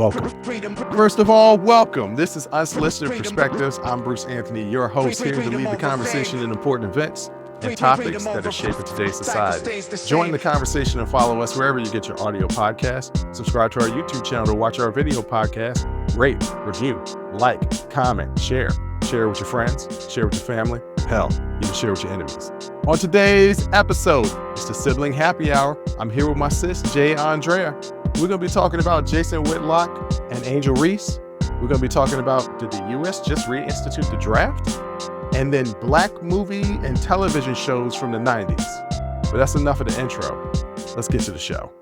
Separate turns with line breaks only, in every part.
welcome. First of all, welcome. This is Unsolicited Perspectives. I'm Bruce Anthony, your host here to lead the conversation in important events and topics that are shaping today's society. Join the conversation and follow us wherever you get your audio podcast. Subscribe to our YouTube channel to watch our video podcast. Rate, review, like, comment, share. Share with your friends, share with your family. Hell, even share with your enemies. On today's episode, it's the Sibling Happy Hour. I'm here with my sis, J Andrea. We're going to be talking about Jason Whitlock and Angel Reese. We're going to be talking about, did the U.S. just reinstitute the draft? And then black movie and television shows from the 90s. But that's enough of the intro. Let's get to the show.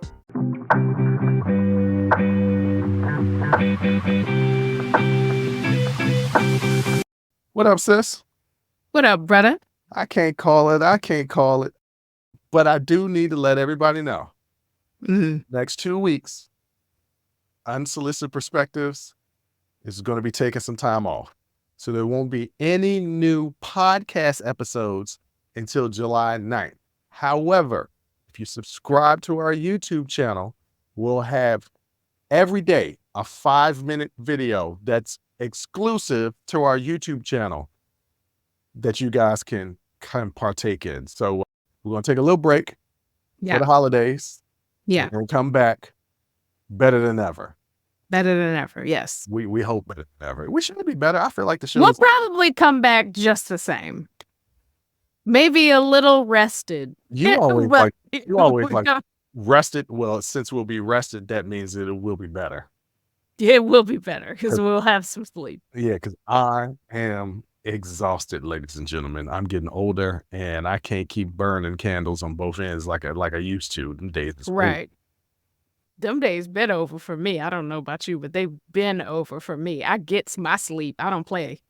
What up, sis?
What up, brother?
I can't call it. But I do need to let everybody know. Next 2 weeks, Unsolicited Perspectives is going to be taking some time off. So there won't be any new podcast episodes until July 9th. However, if you subscribe to our YouTube channel, we'll have every day a 5-minute video that's exclusive to our YouTube channel that you guys can partake in. So we're going to take a little break for the holidays.
Yeah.
And come back better than ever.
Better than ever, yes.
We hope better than ever. We should be better. I feel like the show.
We'll probably come back just the same. Maybe a little rested.
You always like rested. Well, since we'll be rested, that means that it will be better.
It will be better because we'll have some sleep.
Yeah, because I am exhausted, ladies and gentlemen. I'm getting older and I can't keep burning candles on both ends like I used to. Them days is
right. Them days been over for me. I don't know about you, but they've been over for me. I get my sleep. I don't play.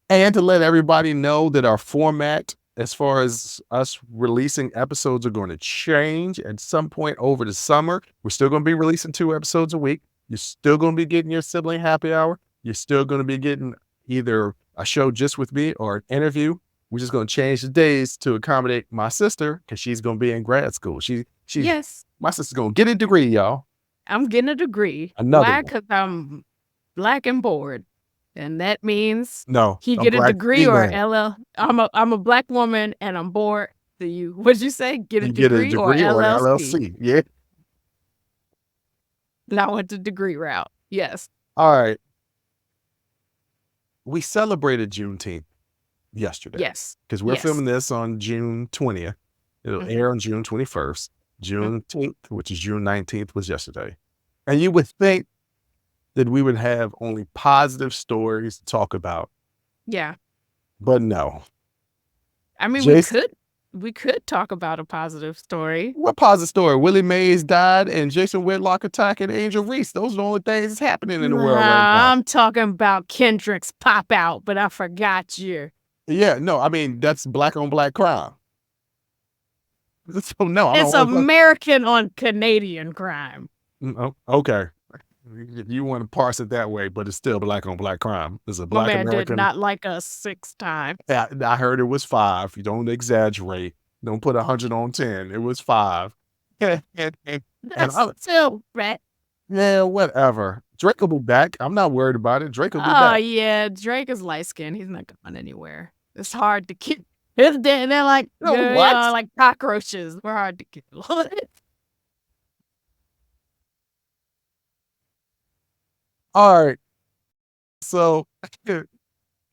And to let everybody know that our format, as far as us releasing episodes, are going to change at some point over the summer. We're still going to be releasing 2 episodes a week. You're still going to be getting your Sibling Happy Hour. You're still going to be getting either a show just with me or an interview. We're just going to change the days to accommodate my sister because she's going to be in grad school.
Yes.
My sister's going to get a degree, y'all.
I'm getting a degree. Why? Because I'm black and bored. And that means he get a degree or LL. I'm a black woman and I'm bored. Do you? What'd you say? Get a degree or LLC?
Yeah.
And I went the degree route. Yes.
All right. We celebrated Juneteenth yesterday.
Yes.
Because we're filming this on June 20th. It'll air on June 21st. Juneteenth, which is June 19th, was yesterday. And you would think that we would have only positive stories to talk about.
Yeah.
But no.
I mean, we could talk about a positive story.
What positive story? Willie Mays died and Jason Whitlock attacking Angel Reese. Those are the only things that's happening in the world right now.
I'm talking about Kendrick's pop out, but I forgot you.
Yeah, no, I mean, that's black on black crime. So no,
it's American on Canadian crime.
Okay. You want to parse it that way, but it's still black on black crime. It's a black
American.
American.
Did not like us 6 times.
Yeah, I heard it was 5. You don't exaggerate. Don't put 100 on 10. It was 5.
That's still right.
Yeah, whatever. Drake will be back. I'm not worried about it. Drake will be back.
Oh yeah, Drake is light skinned. He's not going anywhere. It's hard to keep. They're like like cockroaches. We're hard to kill.
All right. So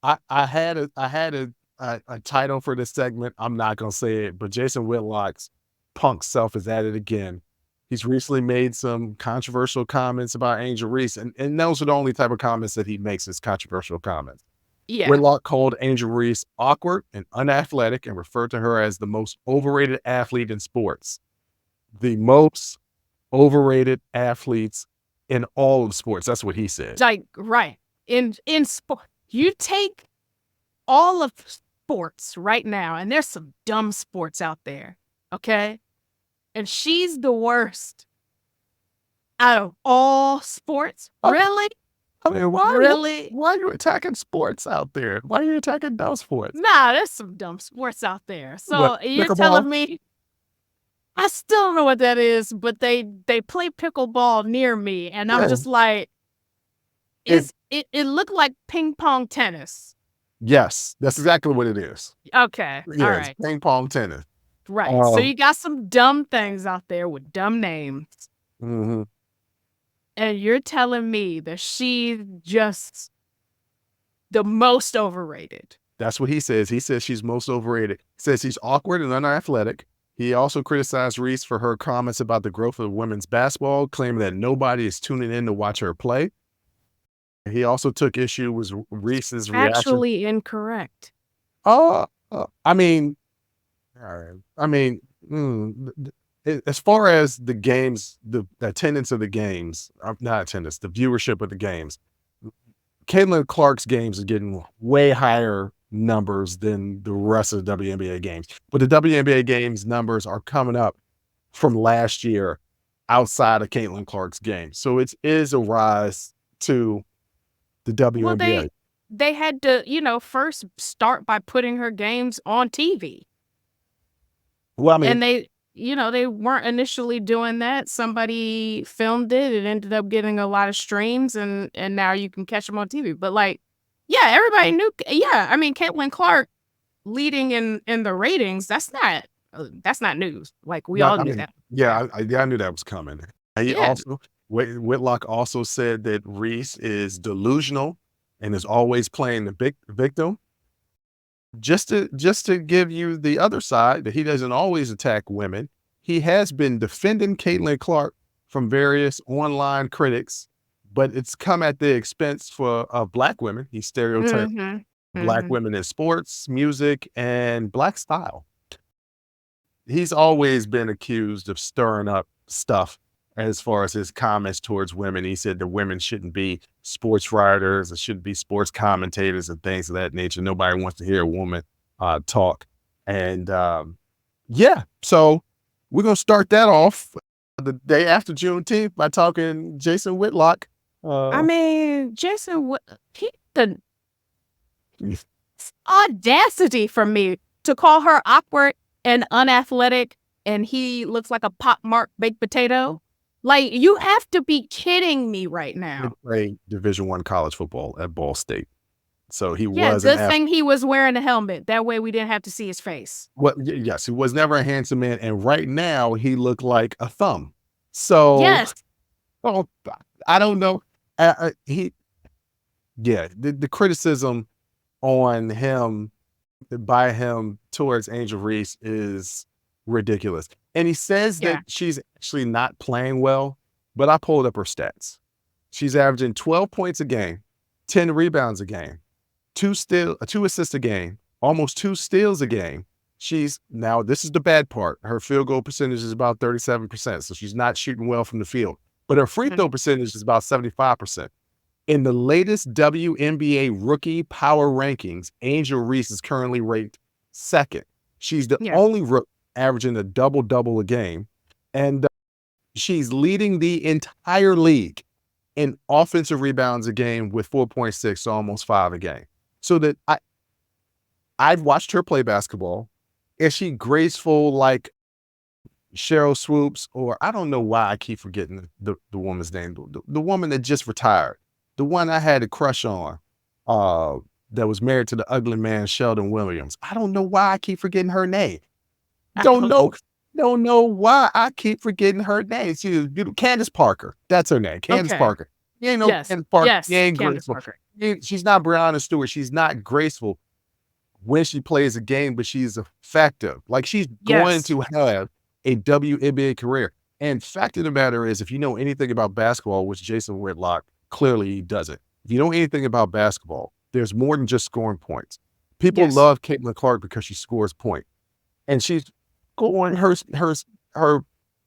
I had a title for this segment. I'm not gonna say it, but Jason Whitlock's punk self is at it again. He's recently made some controversial comments about Angel Reese, and those are the only type of comments that he makes is controversial comments.
Yeah.
Whitlock called Angel Reese awkward and unathletic and referred to her as the most overrated athlete in sports. The most overrated athletes in all of sports. That's what he said.
Like, right. In sport, you take all of sports right now, and there's some dumb sports out there, okay? And she's the worst out of all sports. Really?
I mean, why are you attacking sports out there? Why are you attacking dumb sports?
Nah, there's some dumb sports out there. So you're telling me I still don't know what that is, but they play pickleball near me, and I'm
Yeah.
just like,
It,
it looked like ping pong tennis.
yes, that's exactly what it is.
Okay, all
Yeah, it's
right,
ping pong tennis.
right. So
Um,
you got some dumb things out there with dumb names,
mhm.
and you're telling me that she's just the most overrated.
That's what he says. He says she's most overrated. He says she's awkward and unathletic. He also criticized Reese for her comments about the growth of women's basketball, claiming that nobody is tuning in to watch her play. He also took issue with Reese's reaction.
Factually incorrect.
I mean, all right. I mean, as far as the games, the attendance of the games, not attendance, the viewership of the games, Caitlin Clark's games are getting way higher numbers than the rest of the WNBA games. But the WNBA games numbers are coming up from last year outside of Caitlin Clark's game. So it is a rise to the
Well,
WNBA.
they had to, first start by putting her games on TV.
Well, I mean,
And they weren't initially doing that. Somebody filmed it. It ended up getting a lot of streams, and now you can catch them on TV. But yeah, everybody knew. Yeah, I mean, Caitlin Clark leading in the ratings. That's not news. Like we all knew that.
yeah, I knew that was coming. He
Yeah.
also, Whitlock also said that Reese is delusional and is always playing the victim. Just to give you the other side, that he doesn't always attack women. He has been defending Caitlin Clark from various online critics, but it's come at the expense of Black women. He stereotyped Black women in sports, music, and Black style. He's always been accused of stirring up stuff as far as his comments towards women. He said that women shouldn't be sports writers, it shouldn't be sports commentators and things of that nature. Nobody wants to hear a woman talk. And yeah, so we're going to start that off the day after Juneteenth by talking Jason Whitlock.
I mean, Jason, the audacity from me to call her awkward and unathletic, and he looks like a pockmarked baked potato. Like, you have to be kidding me right
He
now.
played Division I college football at Ball State. So he
Yeah,
was
good thing he was wearing a helmet. That way we didn't have to see his face.
Well, yes, he was never a handsome man, and right now he looked like a thumb. So,
Yes.
oh, I don't know. The criticism on him by him towards Angel Reese is ridiculous. And he says
Yeah.
that she's actually not playing well, but I pulled up her stats. She's averaging 12 points a game, 10 rebounds a game, 2 assists a game, almost 2 steals a game. Now this is the bad part. Her field goal percentage is about 37%, so she's not shooting well from the field. But her free throw percentage is about 75%. In the latest WNBA rookie power rankings, Angel Reese is currently ranked second. She's the only rookie averaging a double-double a game, and she's leading the entire league in offensive rebounds a game with 4.6, so almost 5 a game. So that I've watched her play basketball. Is she graceful like Cheryl Swoops, or I don't know why I keep forgetting the woman's name, the woman that just retired, the one I had a crush on, that was married to the ugly man Sheldon Williams. I don't know why I keep forgetting her name. Don't know why I keep forgetting her name. She's Candace Parker. That's her name, Candace Parker. You ain't no Candace Parker.
Yes,
You ain't
Candace
graceful.
Parker.
She's not Brianna Stewart. She's not graceful when she plays a game, but she's effective. Like, she's going to have a WNBA career. And fact of the matter is, if you know anything about basketball, which Jason Whitlock clearly doesn't, if you know anything about basketball, there's more than just scoring points. People love Caitlin Clark because she scores points. And she's going, her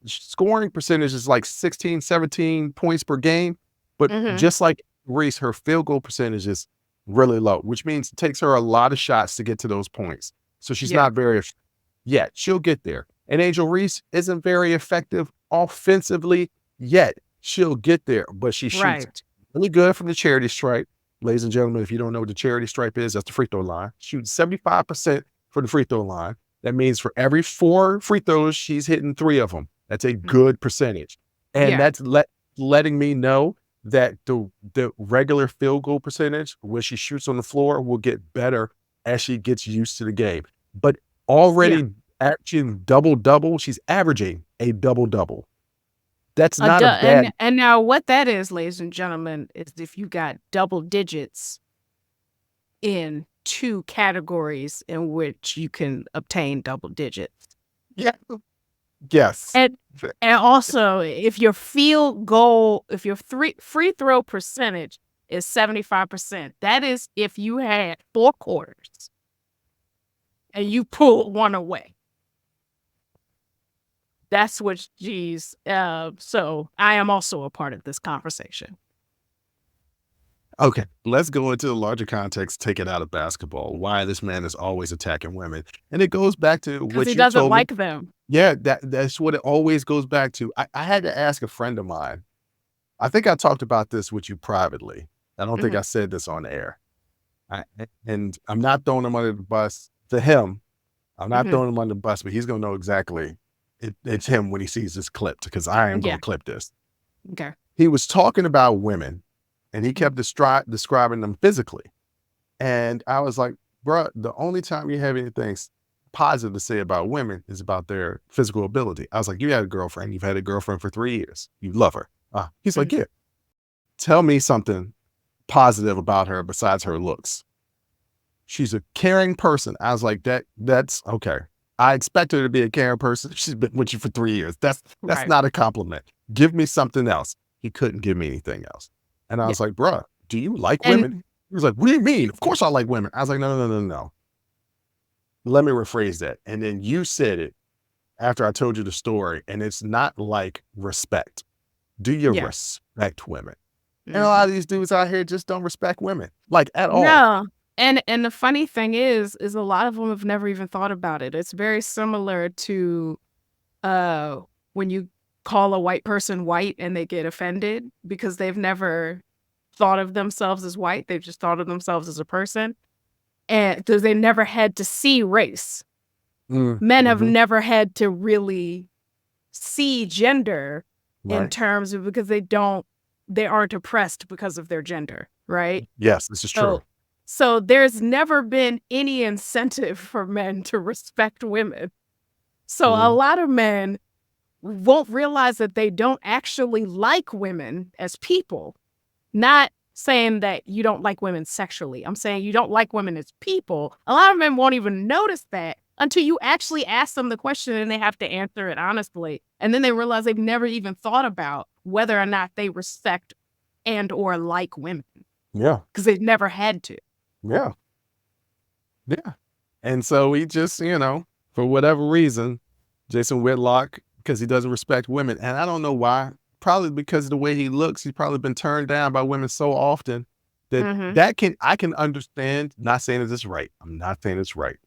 scoring percentage is like 16, 17 points per game. But just like Reese, her field goal percentage is really low, which means it takes her a lot of shots to get to those points. So she's not very, yet she'll get there. And Angel Reese isn't very effective offensively yet. She'll get there, but she shoots really good from the charity stripe. Ladies and gentlemen, if you don't know what the charity stripe is, that's the free throw line. Shoots 75% for the free throw line. That means for every 4 free throws, she's hitting 3 of them. That's a good percentage. And that's letting me know that the regular field goal percentage when she shoots on the floor will get better as she gets used to the game. But already averaging double-double, she's averaging a double-double. That's not a bad.
And now what that is, ladies and gentlemen, is if you got double digits in 2 categories in which you can obtain double digits.
Yeah. Yes.
And also, if your field goal, if your free throw percentage is 75%, that is if you had 4 quarters and you pulled one away. That's what she's, so I am also a part of this conversation.
Okay, let's go into the larger context, take it out of basketball, why this man is always attacking women. And it goes back to what
Because he
you
doesn't
told me.
like them.
Yeah, that's what it always goes back to. I had to ask a friend of mine. I think I talked about this with you privately. I don't think I said this on air. And I'm not throwing him under the bus to him. I'm not throwing him under the bus, but he's going to know exactly it's him when he sees this clip, because I am going to clip this.
Okay.
He was talking about women and he kept describing them physically. And I was like, bro, the only time you have anything positive to say about women is about their physical ability. I was like, you had a girlfriend. You've had a girlfriend for 3 years. You love her. He's like, yeah. Tell me something positive about her besides her looks. She's a caring person. I was like, that's okay. I expect her to be a caring person. She's been with you for 3 years. That's not a compliment. Give me something else. He couldn't give me anything else. And I was like, bruh, do you like women? He was like, what do you mean? Of course I like women. I was like, no. Let me rephrase that. And then you said it after I told you the story, and it's not like respect. Do you respect women? And a lot of these dudes out here just don't respect women, like at all.
No. And the funny thing is a lot of them have never even thought about it. It's very similar to when you call a white person white and they get offended because they've never thought of themselves as white. They've just thought of themselves as a person. And because they never had to see race. Men have never had to really see gender in terms of, because they aren't oppressed because of their gender, right?
Yes, this is true.
So there's never been any incentive for men to respect women. So a lot of men won't realize that they don't actually like women as people. Not saying that you don't like women sexually. I'm saying you don't like women as people. A lot of men won't even notice that until you actually ask them the question and they have to answer it honestly. And then they realize they've never even thought about whether or not they respect and or like women.
Yeah.
Because they've never had to.
Yeah. And so he just, for whatever reason, Jason Whitlock, because he doesn't respect women. And I don't know why. Probably because of the way he looks. He's probably been turned down by women so often that I can understand. Not saying that it's right. I'm not saying it's right.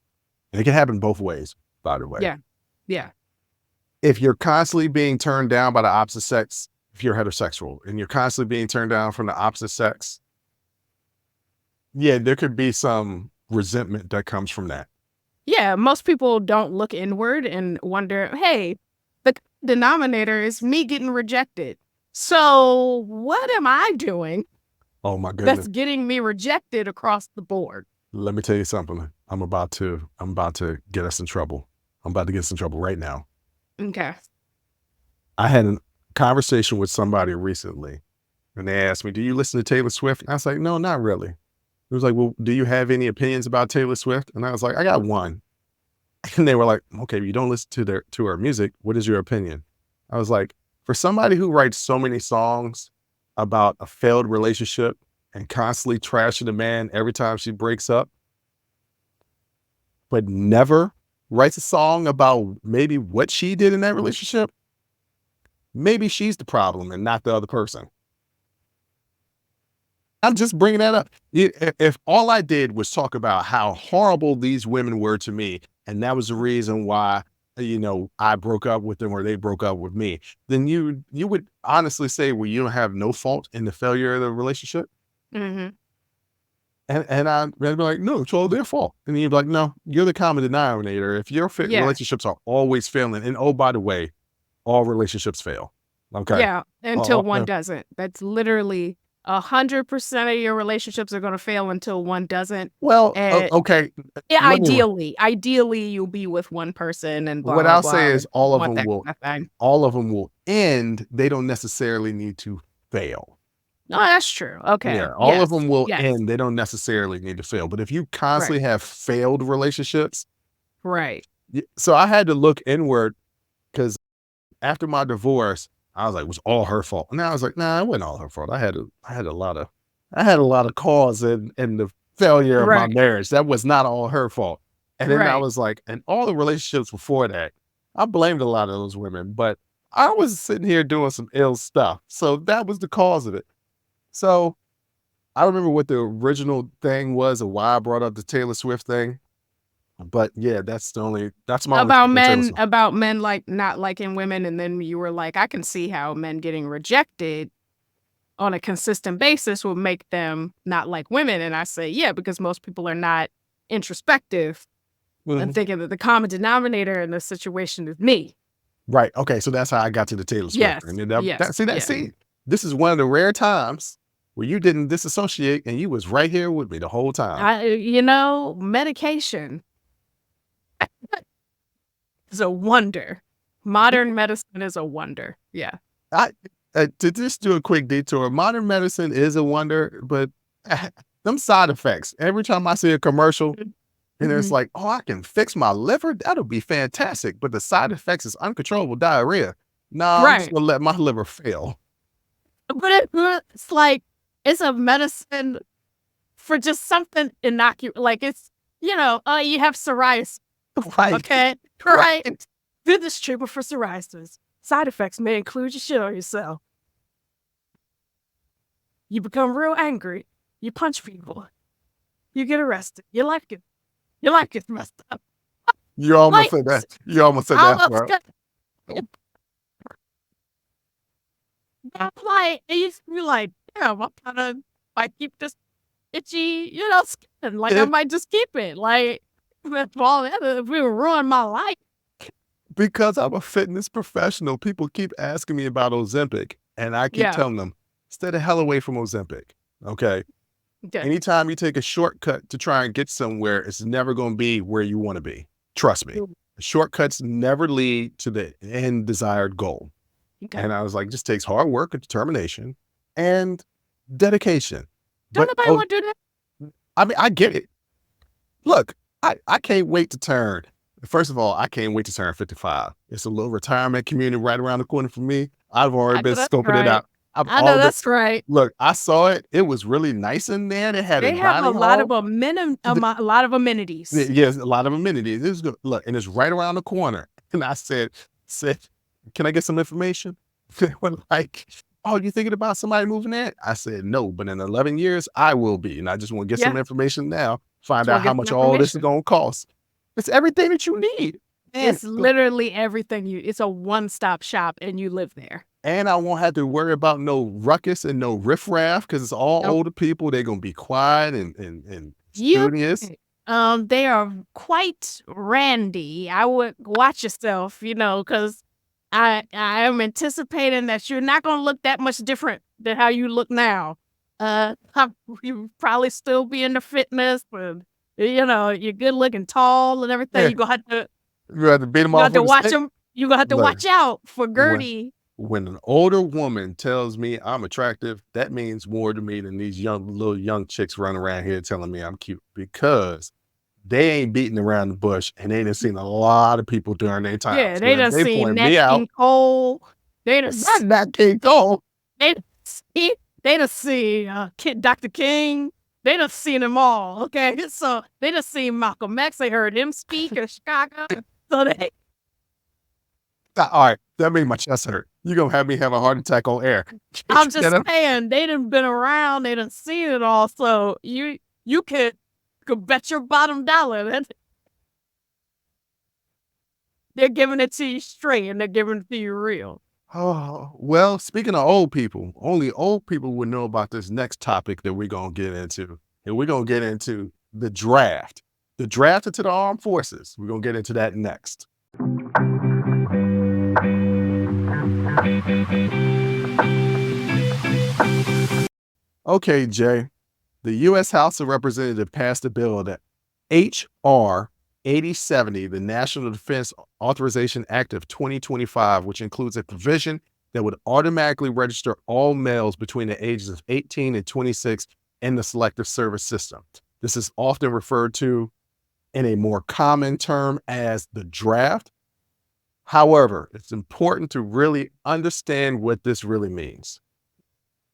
And it can happen both ways, by the way.
Yeah.
If you're constantly being turned down by the opposite sex, if you're heterosexual and you're constantly being turned down from the opposite sex, there could be some resentment that comes from that.
Yeah, most people don't look inward and wonder, hey, the denominator is me getting rejected. So what am I doing?
Oh my goodness.
That's getting me rejected across the board.
Let me tell you something. I'm about to get us in trouble. I'm about to get us in trouble right now.
Okay.
I had a conversation with somebody recently and they asked me, do you listen to Taylor Swift? And I was like, no, not really. It was like, well, do you have any opinions about Taylor Swift? And I was like, I got one. And they were like, okay, you don't listen to her music. What is your opinion? I was like, for somebody who writes so many songs about a failed relationship and constantly trashing a man every time she breaks up, but never writes a song about maybe what she did in that relationship, maybe she's the problem and not the other person. I'm just bringing that up. If all I did was talk about how horrible these women were to me, and that was the reason why, I broke up with them or they broke up with me, then you would honestly say, well, you don't have no fault in the failure of the relationship. I'd be like, no, it's all their fault. And you'd be like, no, you're the common denominator. If your
Yeah.
relationships are always failing, and oh, by the way, all relationships fail. Okay.
Yeah, until one
Yeah.
doesn't. That's literally 100% of your relationships are gonna fail until one doesn't.
Well,
And
okay.
yeah,
Let me,
ideally you'll be with one person and blah
what
blah
I'll
blah.
say
And
is
you want that kind of thing.
all of them will end. They don't necessarily need to fail.
No, that's true. Okay.
Yeah, all of
Yes.
them will
Yes.
end. They don't necessarily need to fail. But if you
Right.
constantly have failed relationships,
Right.
so I had to look inward because after my divorce, I was like, it was all her fault. And I was like, nah, it wasn't all her fault. I had a lot of cause in the failure of my
Right.
marriage. That was not all her fault. And then I
Right.
was like, and all the relationships before that, I blamed a lot of those women, but I was sitting here doing some ill stuff. So that was the cause of it. So I remember what the original thing was and why I brought up the Taylor Swift thing. But yeah, that's my only
About men like not liking women, and then you were like, I can see how men getting rejected on a consistent basis will make them not like women. And I say, yeah, because most people are not introspective and
Mhm.
thinking that the common denominator in this situation is me.
Right. Okay. So that's how I got to the Taylor Swift
Yes.
thing. And that,
Yes.
see,
Yes.
this is one of the rare times where you didn't disassociate and you was right here with me the whole time.
Medication is a wonder. Modern medicine is a wonder. Yeah.
I to just do a quick detour. Modern medicine is a wonder, but them side effects. Every time I see a commercial and it's
Mhm.
like, oh, I can fix my liver. That'll be fantastic. But the side effects is uncontrollable diarrhea. No, I'm just
Right.
gonna let my liver fail.
But it's like, it's a medicine for just something innocuous. Like you have psoriasis.
Right.
Okay. Right. Do this treatment for psoriasis. Side effects may include you shit on yourself. You become real angry. You punch people. You get arrested. Your life gets messed up.
You almost
Like,
said that. You almost said
I
that,
was
bro.
like, it used to be like, damn, I'm kind of like keep this itchy, skin. Like I
It,
might just keep it. Like if all that if it would ruin my life.
because I'm a fitness professional, people keep asking me about Ozempic, and I keep
Yeah.
telling them, stay the hell away from Ozempic. Okay.
Okay.
Anytime you take a shortcut to try and get somewhere, it's never going to be where you want to be. Trust me.
Mm.
Shortcuts never lead to the end desired goal.
Okay.
And I was like, just takes hard work and determination and dedication.
Don't
But
nobody want to do that.
I mean, I get it. Look, I can't wait to turn. First of all, I can't wait to turn 55. It's a little retirement community right around the corner from me. I've already been scoping it out.
I know that's right.
Look, I saw it. It was really nice in there. They had
They
a
have a
dining
lot
hall.
of a lot of amenities.
Yes, a lot of amenities. This is good. Look, and it's right around the corner. And I said, can I get some information? They were like, oh, you thinking about somebody moving there? I said, no, but in 11 years, I will be. And I just want to get some information now, find out how much all this is going to cost. It's everything that you need.
It's literally everything it's a one-stop shop and you live there.
And I won't have to worry about no ruckus and no riffraff because it's all older people. They're going to be quiet and studious.
They are quite randy. I would watch yourself, because I am anticipating that you're not going to look that much different than how you look now. You probably still be into fitness, but you're good looking, tall, and everything.
Yeah.
You're gonna have
to beat them off.
to watch them. You're gonna have to watch out for Gertie.
When an older woman tells me I'm attractive, that means more to me than these little young chicks running around here telling me I'm cute, because they ain't beating around the bush and they done seen a lot of people during their time.
Yeah, they done seen Nat King Cole. They done
not Nat King Cole.
They done see Dr. King. They done seen them all. Okay, so they done seen Malcolm X. They heard him speak in Chicago. So they.
All right, that made my chest hurt. You're gonna have me have a heart attack on air.
I'm just saying, they done been around. They done seen it all. So you could bet your bottom dollar that they're giving it to you straight and they're giving it to you real.
Oh, well, speaking of old people, only old people would know about this next topic that we're going to get into. and we're going to get into the draft. The draft into the armed forces. We're going to get into that next. Okay, Jay. The U.S. House of Representatives passed a bill that H.R. 8070, the National Defense Authorization Act of 2025, which includes a provision that would automatically register all males between the ages of 18 and 26 in the Selective Service System. This is often referred to in a more common term as the draft. However, it's important to really understand what this really means.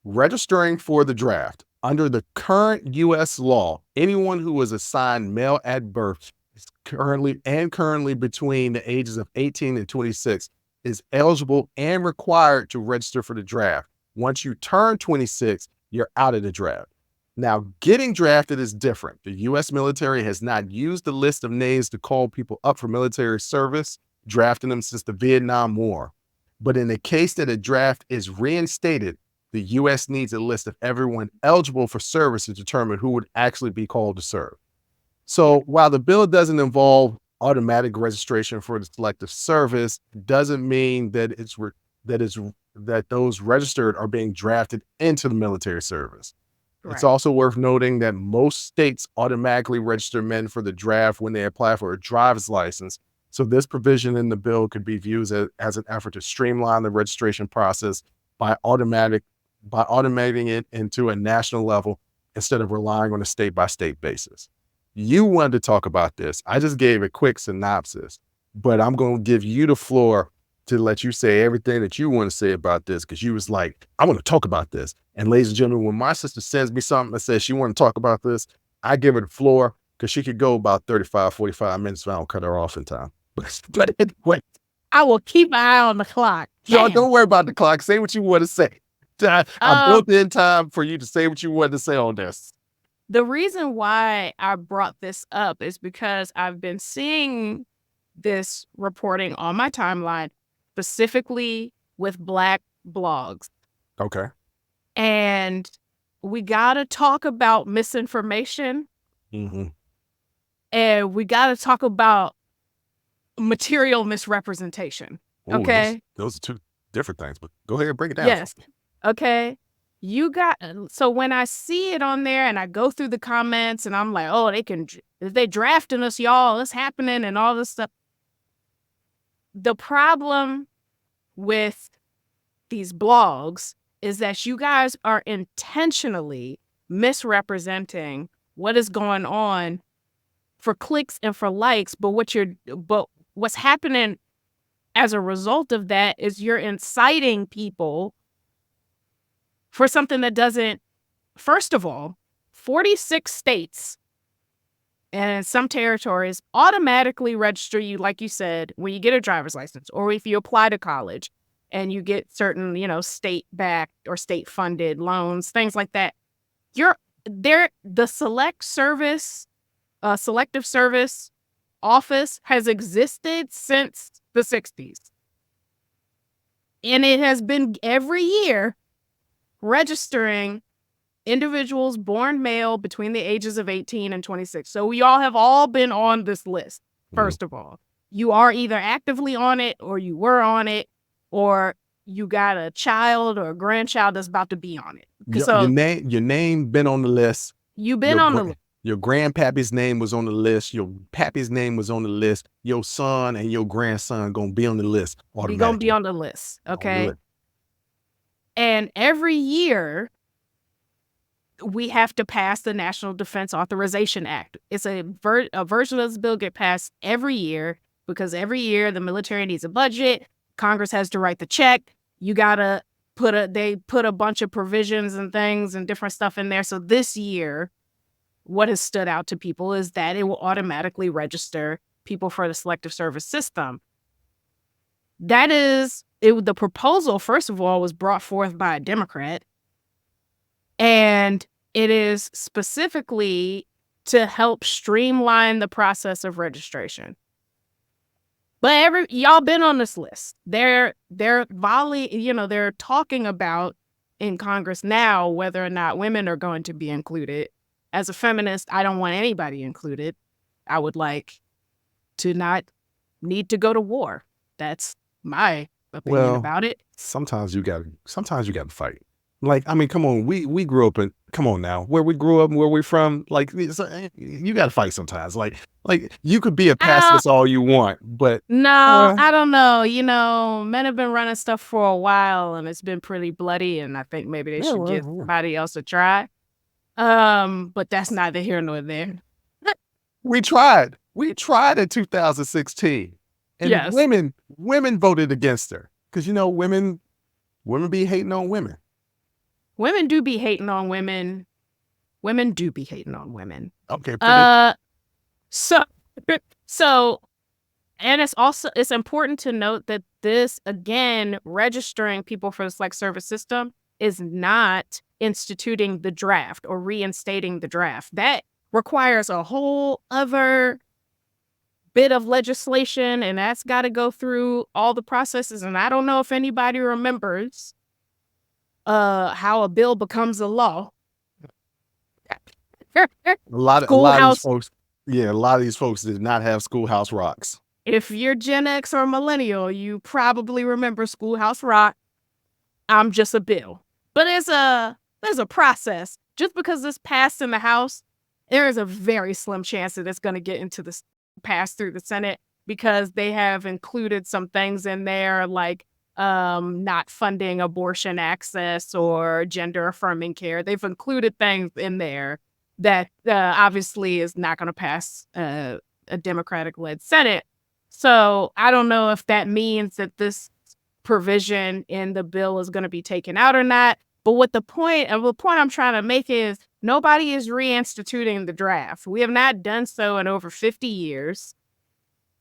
Registering for the draft. Under the current U.S. law, anyone who was assigned male at birth is currently between the ages of 18 and 26 is eligible and required to register for the draft. Once you turn 26, you're out of the draft. Now, getting drafted is different. The U.S. military has not used the list of names to call people up for military service, drafting them since the Vietnam War. But in the case that a draft is reinstated, the U.S. needs a list of everyone eligible for service to determine who would actually be called to serve. So while the bill doesn't involve automatic registration for the Selective Service, doesn't mean that that those registered are being drafted into the military service. Right. It's also worth noting that most states automatically register men for the draft when they apply for a driver's license. So this provision in the bill could be viewed as an effort to streamline the registration process by automating it into a national level instead of relying on a state-by-state basis. You wanted to talk about this. I just gave a quick synopsis, but I'm going to give you the floor to let you say everything that you want to say about this, because you was like, I want to talk about this. And ladies and gentlemen, when my sister sends me something that says she want to talk about this, I give her the floor because she could go about 35, 45 minutes if I don't cut her off in time. But anyway.
I will keep my eye on the clock.
Y'all don't worry about the clock. Say what you want to say. I built in time for you to say what you wanted to say on this.
The reason why I brought this up is because I've been seeing this reporting on my timeline, specifically with Black blogs.
Okay.
And we got to talk about misinformation.
Mm-hmm.
And we got to talk about material misrepresentation.
Ooh,
okay?
Those are two different things, but go ahead and break it down.
Yes. Okay. So when I see it on there and I go through the comments and I'm like, oh, they drafting us, y'all, it's happening and all this stuff. The problem with these blogs is that you guys are intentionally misrepresenting what is going on for clicks and for likes. But what's happening as a result of that is you're inciting people for something that doesn't. First of all, 46 states and some territories automatically register you, like you said, when you get a driver's license or if you apply to college and you get certain, state-backed or state-funded loans, things like that. The Selective Service Office has existed since the 60s. And it has been every year registering individuals born male between the ages of 18 and 26. So we all have been on this list, first of all. You are either actively on it or you were on it or you got a child or a grandchild that's about to be on it.
Your name been on the list.
You've been on the list.
Your grandpappy's name was on the list. Your pappy's name was on the list. Your son and your grandson going to be on the list automatically.
You're going to be on the list, okay? And every year, we have to pass the National Defense Authorization Act. It's a version of this bill get passed every year because every year the military needs a budget. Congress has to write the check. You got to they put a bunch of provisions and things and different stuff in there. So this year, what has stood out to people is that it will automatically register people for the Selective Service System. The proposal, first of all, was brought forth by a Democrat. And it is specifically to help streamline the process of registration. But y'all been on this list. They're talking about in Congress now whether or not women are going to be included as a feminist, I don't want anybody included. I would like to not need to go to war. That's my opinion about it.
Sometimes you gotta fight. Like, I mean, come on, we grew up in, come on now, where we grew up and where we're from, like, you gotta fight sometimes. Like you could be a pacifist all you want, but
no, I don't know. You know, men have been running stuff for a while and it's been pretty bloody, and I think maybe they should give somebody else a try. But that's neither here nor there.
We tried in 2016, and women voted against her because, you know, women be hating on women.
Women do be hating on women. Women do be hating on women.
Okay.
So, and it's important to note that this, again, registering people for the select service system is not instituting the draft or reinstating the draft. That requires a whole other bit of legislation, and that's got to go through all the processes. And I don't know if anybody remembers how a bill becomes a law.
A lot of these folks did not have Schoolhouse Rocks.
If you're Gen X or millennial, you probably remember Schoolhouse Rock. I'm just a bill. But there's a process. Just because this passed in the House, there is a very slim chance that it's going to get into the pass through the Senate, because they have included some things in there like not funding abortion access or gender affirming care. They've included things in there that obviously is not going to pass a Democratic led Senate. So I don't know if that means that this provision in the bill is going to be taken out or not. But the point I'm trying to make is nobody is reinstituting the draft. We have not done so in over 50 years.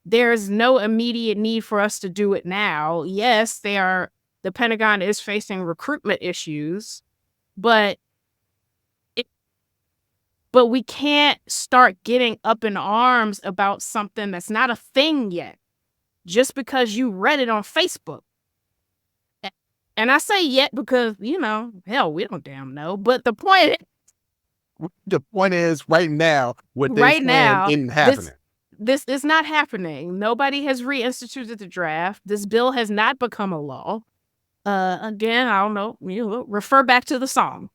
There's no immediate need for us to do it now. Yes, the Pentagon is facing recruitment issues, but we can't start getting up in arms about something that's not a thing yet, just because you read it on Facebook. And I say yet because, you know, hell, we don't damn know. But the point
is right now, what they're saying isn't happening.
This is not happening. Nobody has reinstituted the draft. This bill has not become a law. Again, I don't know. Refer back to the song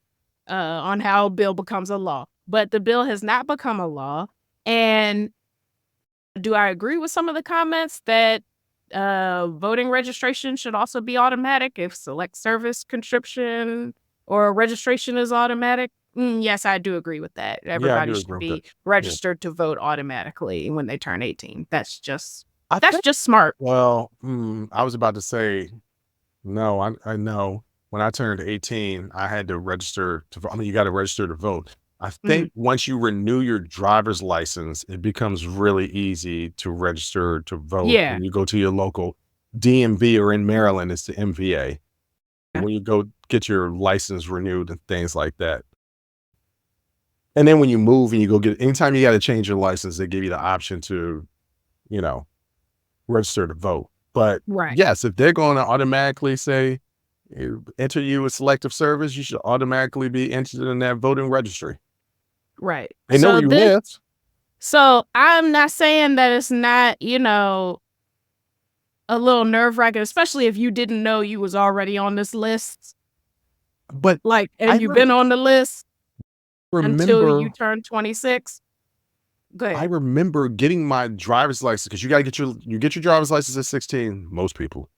on how a bill becomes a law. But the bill has not become a law. And do I agree with some of the comments that voting registration should also be automatic if select service conscription or registration is automatic? Yes, I do agree with that. Everybody should be registered to vote automatically when they turn 18. That's just smart.
Well, I was about to say, no, I know. When I turned 18, I had to register to vote. I mean, you got to register to vote. I think once you renew your driver's license, it becomes really easy to register to vote.
Yeah.
When you go to your local DMV, or in Maryland, it's the MVA. When you go get your license renewed and things like that. And then when you move and you go anytime you got to change your license, they give you the option to, you know, register to vote. But yes, if they're going to automatically say, enter you with selective service, you should automatically be entered in that voting registry.
Right.
They know where you live.
So I'm not saying that it's not, you know, a little nerve-wracking, especially if you didn't know you was already on this list.
But
you've been on the list until you turn 26. Go ahead.
I remember getting my driver's license, because you got to get your driver's license at 16, most people.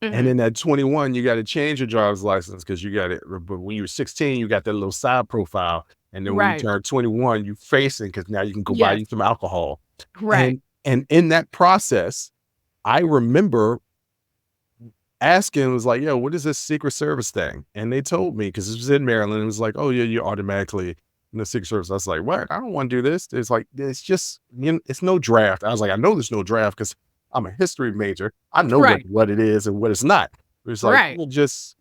And then at 21, you got to change your driver's license because you got it. But when you were 16, you got that little side profile. And then when you turn 21, you face it because now you can go buy you some alcohol.
Right.
And in that process, I remember asking, was like, yo, what is this Secret Service thing? And they told me, because this was in Maryland, it was like, oh yeah, you're automatically in the Secret Service. I was like, what? I don't want to do this. It's like, it's just, it's no draft. I was like, I know there's no draft because I'm a history major. I know what it is and what it's not. It's like,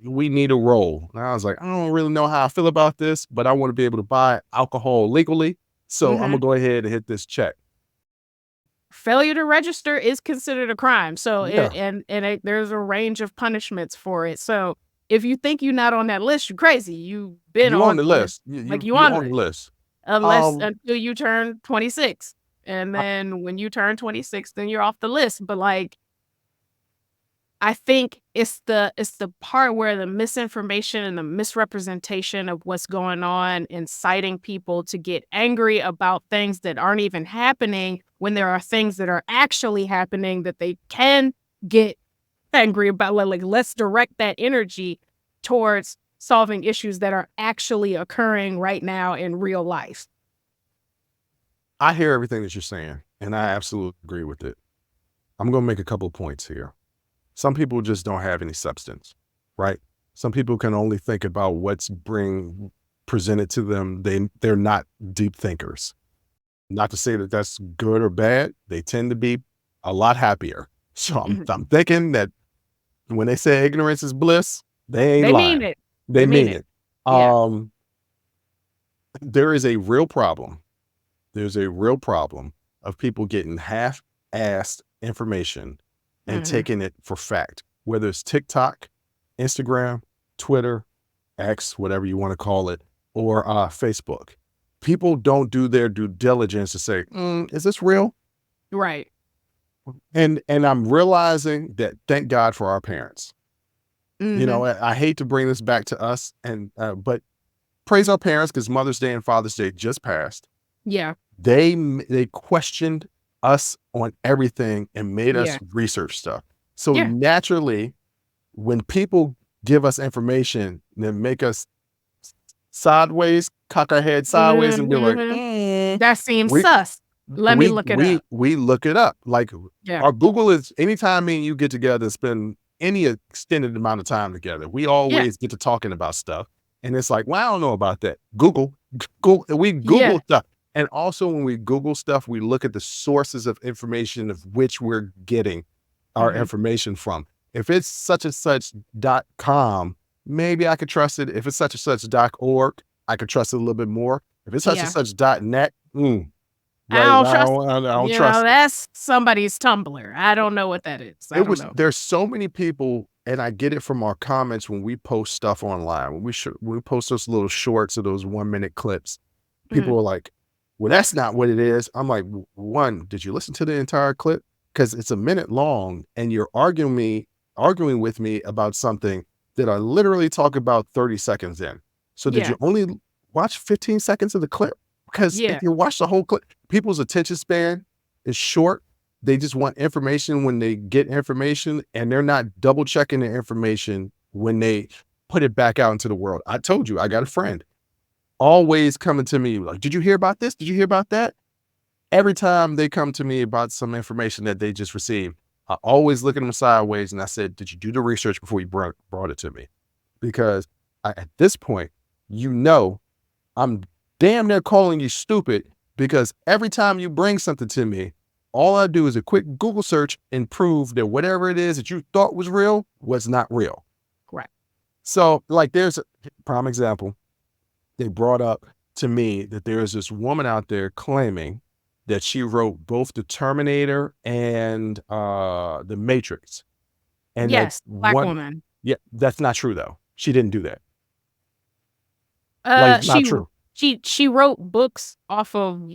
we need a role. And I was like, I don't really know how I feel about this, but I want to be able to buy alcohol legally. So I'm going to go ahead and hit this check.
Failure to register is considered a crime. So, there's a range of punishments for it. So if you think you're not on that list, you're crazy. You've been on
the list.
You're on the list. until you turn 26. And then when you turn 26, then you're off the list. But like, I think it's the part where the misinformation and the misrepresentation of what's going on, inciting people to get angry about things that aren't even happening when there are things that are actually happening that they can get angry about. Like, let's direct that energy towards solving issues that are actually occurring right now in real life.
I hear everything that you're saying, and I absolutely agree with it. I'm going to make a couple of points here. Some people just don't have any substance, right? Some people can only think about what's presented to them. They're not deep thinkers. Not to say that that's good or bad. They tend to be a lot happier. So I'm thinking that when they say ignorance is bliss, they ain't lying.
Mean it.
They mean it.
Yeah.
There is a real problem. There's a real problem of people getting half-assed information and taking it for fact, whether it's TikTok, Instagram, Twitter, X, whatever you want to call it, or Facebook. People don't do their due diligence to say, is this real?
Right.
And I'm realizing that, thank God for our parents. You know, I hate to bring this back to us, but praise our parents, because Mother's Day and Father's Day just passed.
Yeah.
They questioned us on everything and made us research stuff. So naturally, when people give us information that make us sideways, cock our head sideways and be like,
that seems sus. Let me look it up.
We look it up. Like our Google is, anytime me and you get together, spend any extended amount of time together, we always get to talking about stuff. And it's like, well, I don't know about that. We Google stuff. And also when we Google stuff, we look at the sources of information of which we're getting our information from. If it's such and such .com, maybe I could trust it. If it's such and such .org, I could trust it a little bit more. If it's such and such .net, I don't trust it.
That's somebody's Tumblr. I don't know what that is.
There's so many people, and I get it from our comments when we post stuff online. When we post those little shorts or those 1-minute clips, people are like, well, that's not what it is. I'm like, one, did you listen to the entire clip? Because it's a minute long and you're arguing with me about something that I literally talk about 30 seconds in. So did you only watch 15 seconds of the clip? Because if you watch the whole clip, people's attention span is short. They just want information when they get information, and they're not double checking the information when they put it back out into the world. I told you, I got a friend always coming to me like, did you hear about this? Did you hear about that? Every time they come to me about some information that they just received, I always look at them sideways and I said, did you do the research before you brought it to me? Because at this point, I'm damn near calling you stupid, because every time you bring something to me, all I do is a quick Google search and prove that whatever it is that you thought was real was not real.
Right.
So like, there's a prime example. They brought up to me that there is this woman out there claiming that she wrote both the Terminator and the Matrix. And
black woman.
Yeah, that's not true though. She didn't do that. Not true.
She wrote books off of,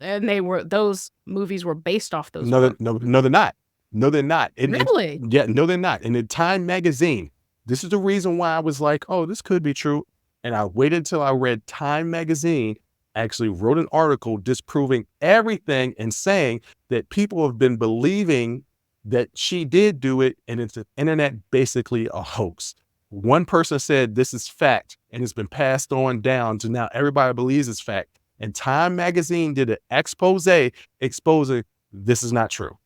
and those movies were based off those books.
No, they're not. No, they're not.
Really?
No, they're not. In the Time magazine, this is the reason why I was like, oh, this could be true. And I waited until I read Time magazine, actually wrote an article disproving everything and saying that people have been believing that she did do it, and it's the internet basically a hoax. One person said this is fact, and it's been passed on down to now everybody believes it's fact. And Time magazine did an expose exposing this is not true.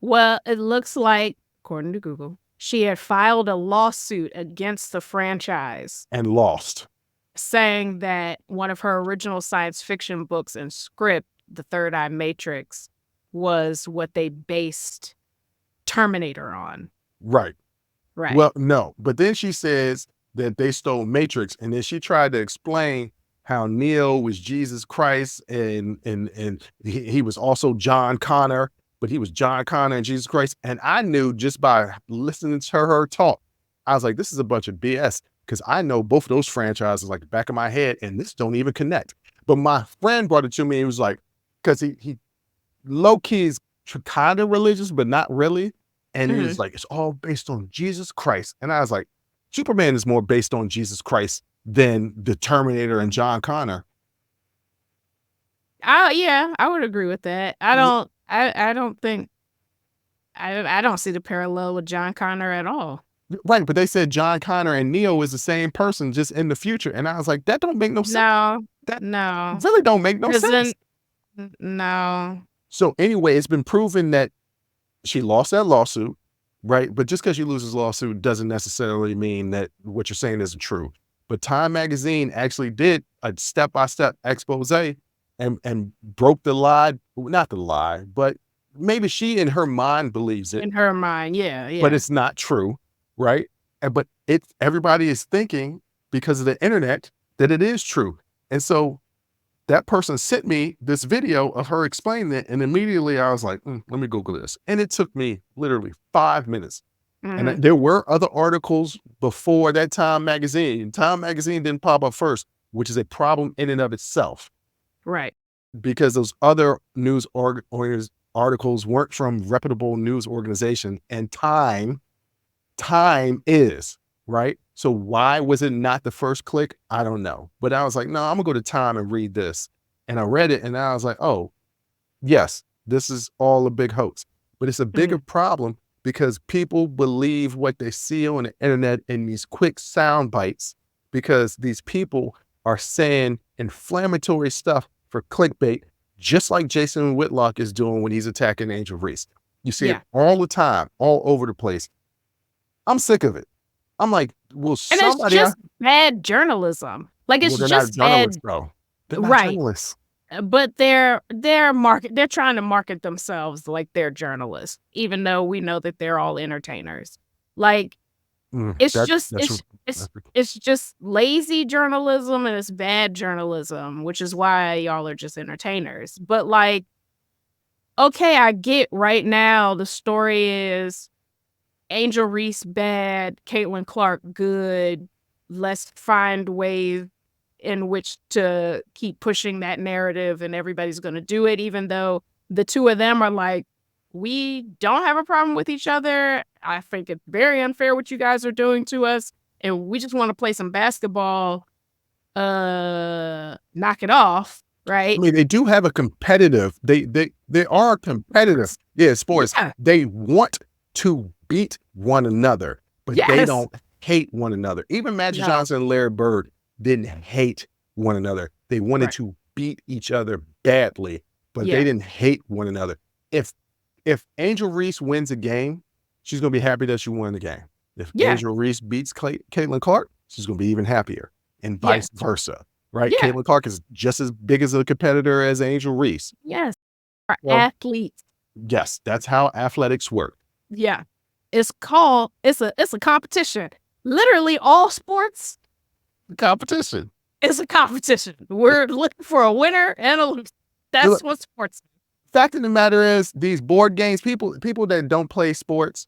Well, it looks like, according to Google, she had filed a lawsuit against the franchise.
And lost.
Saying that one of her original science fiction books and script, The Third Eye Matrix, was what they based Terminator on.
Right.
Right.
Well, no. But then she says that they stole Matrix, and then she tried to explain how Neo was Jesus Christ, and he was also John Connor, but he was John Connor and Jesus Christ. And I knew just by listening to her talk, I was like, this is a bunch of BS, because I know both of those franchises like the back of my head, and this don't even connect. But my friend brought it to me. He was like, because he low key is kind of religious, but not really. And he was like, it's all based on Jesus Christ. And I was like, Superman is more based on Jesus Christ than the Terminator and John Connor.
Yeah, I would agree with that. I don't see the parallel with John Connor at all.
Right, but they said John Connor and Neo is the same person, just in the future. And I was like, that don't make no sense.
No,
That
no.
really don't make no sense.
No.
So anyway, it's been proven that she lost that lawsuit, right? But just because she loses lawsuit doesn't necessarily mean that what you're saying isn't true. But Time Magazine actually did a step-by-step expose and broke the lie, not the lie, but maybe she in her mind believes it.
In her mind, yeah.
But it's not true, right? But everybody is thinking because of the internet that it is true. And so that person sent me this video of her explaining it, and immediately I was like, let me Google this. And it took me literally 5 minutes. And there were other articles before that Time Magazine. Time Magazine didn't pop up first, which is a problem in and of itself.
Right.
Because those other news articles weren't from reputable news organization, and Time is, right? So why was it not the first click? I don't know. But I was like, no, I'm gonna go to Time and read this. And I read it and I was like, oh, yes, this is all a big hoax. But it's a bigger problem because people believe what they see on the internet in these quick sound bites, because these people are saying inflammatory stuff for clickbait, just like Jason Whitlock is doing when he's attacking Angel Reese. You see it all the time, all over the place. I'm sick of it. I'm like, well,
and it's just bad journalism. Like, it's just bad.
Bro. They're not
right.
journalists.
But they're trying to market themselves like they're journalists, even though we know that they're all entertainers. Like, it's just lazy journalism, and it's bad journalism, which is why y'all are just entertainers. But like, okay, I get right now the story is Angel Reese bad, Caitlin Clark good. Let's find ways in which to keep pushing that narrative, and everybody's going to do it, even though the two of them are like, we don't have a problem with each other. I think it's very unfair what you guys are doing to us, and we just want to play some basketball. Knock it off, right?
I mean, they do have a competitive. They are competitive. Yeah, sports. Yeah. They want to beat one another, but they don't hate one another. Even Magic Johnson and Larry Bird didn't hate one another. They wanted to beat each other badly, but they didn't hate one another. If Angel Reese wins a game, she's going to be happy that she won the game. If Angel Reese beats Caitlin Clark, she's going to be even happier, and vice versa, right? Yeah. Caitlin Clark is just as big as a competitor as Angel Reese.
Yes. Athletes.
Yes, that's how athletics work.
Yeah. It's a competition. Literally all sports.
Competition.
It's a competition. We're looking for a winner and a loser. That's what sports is.
Fact of the matter is, these board games, people that don't play sports,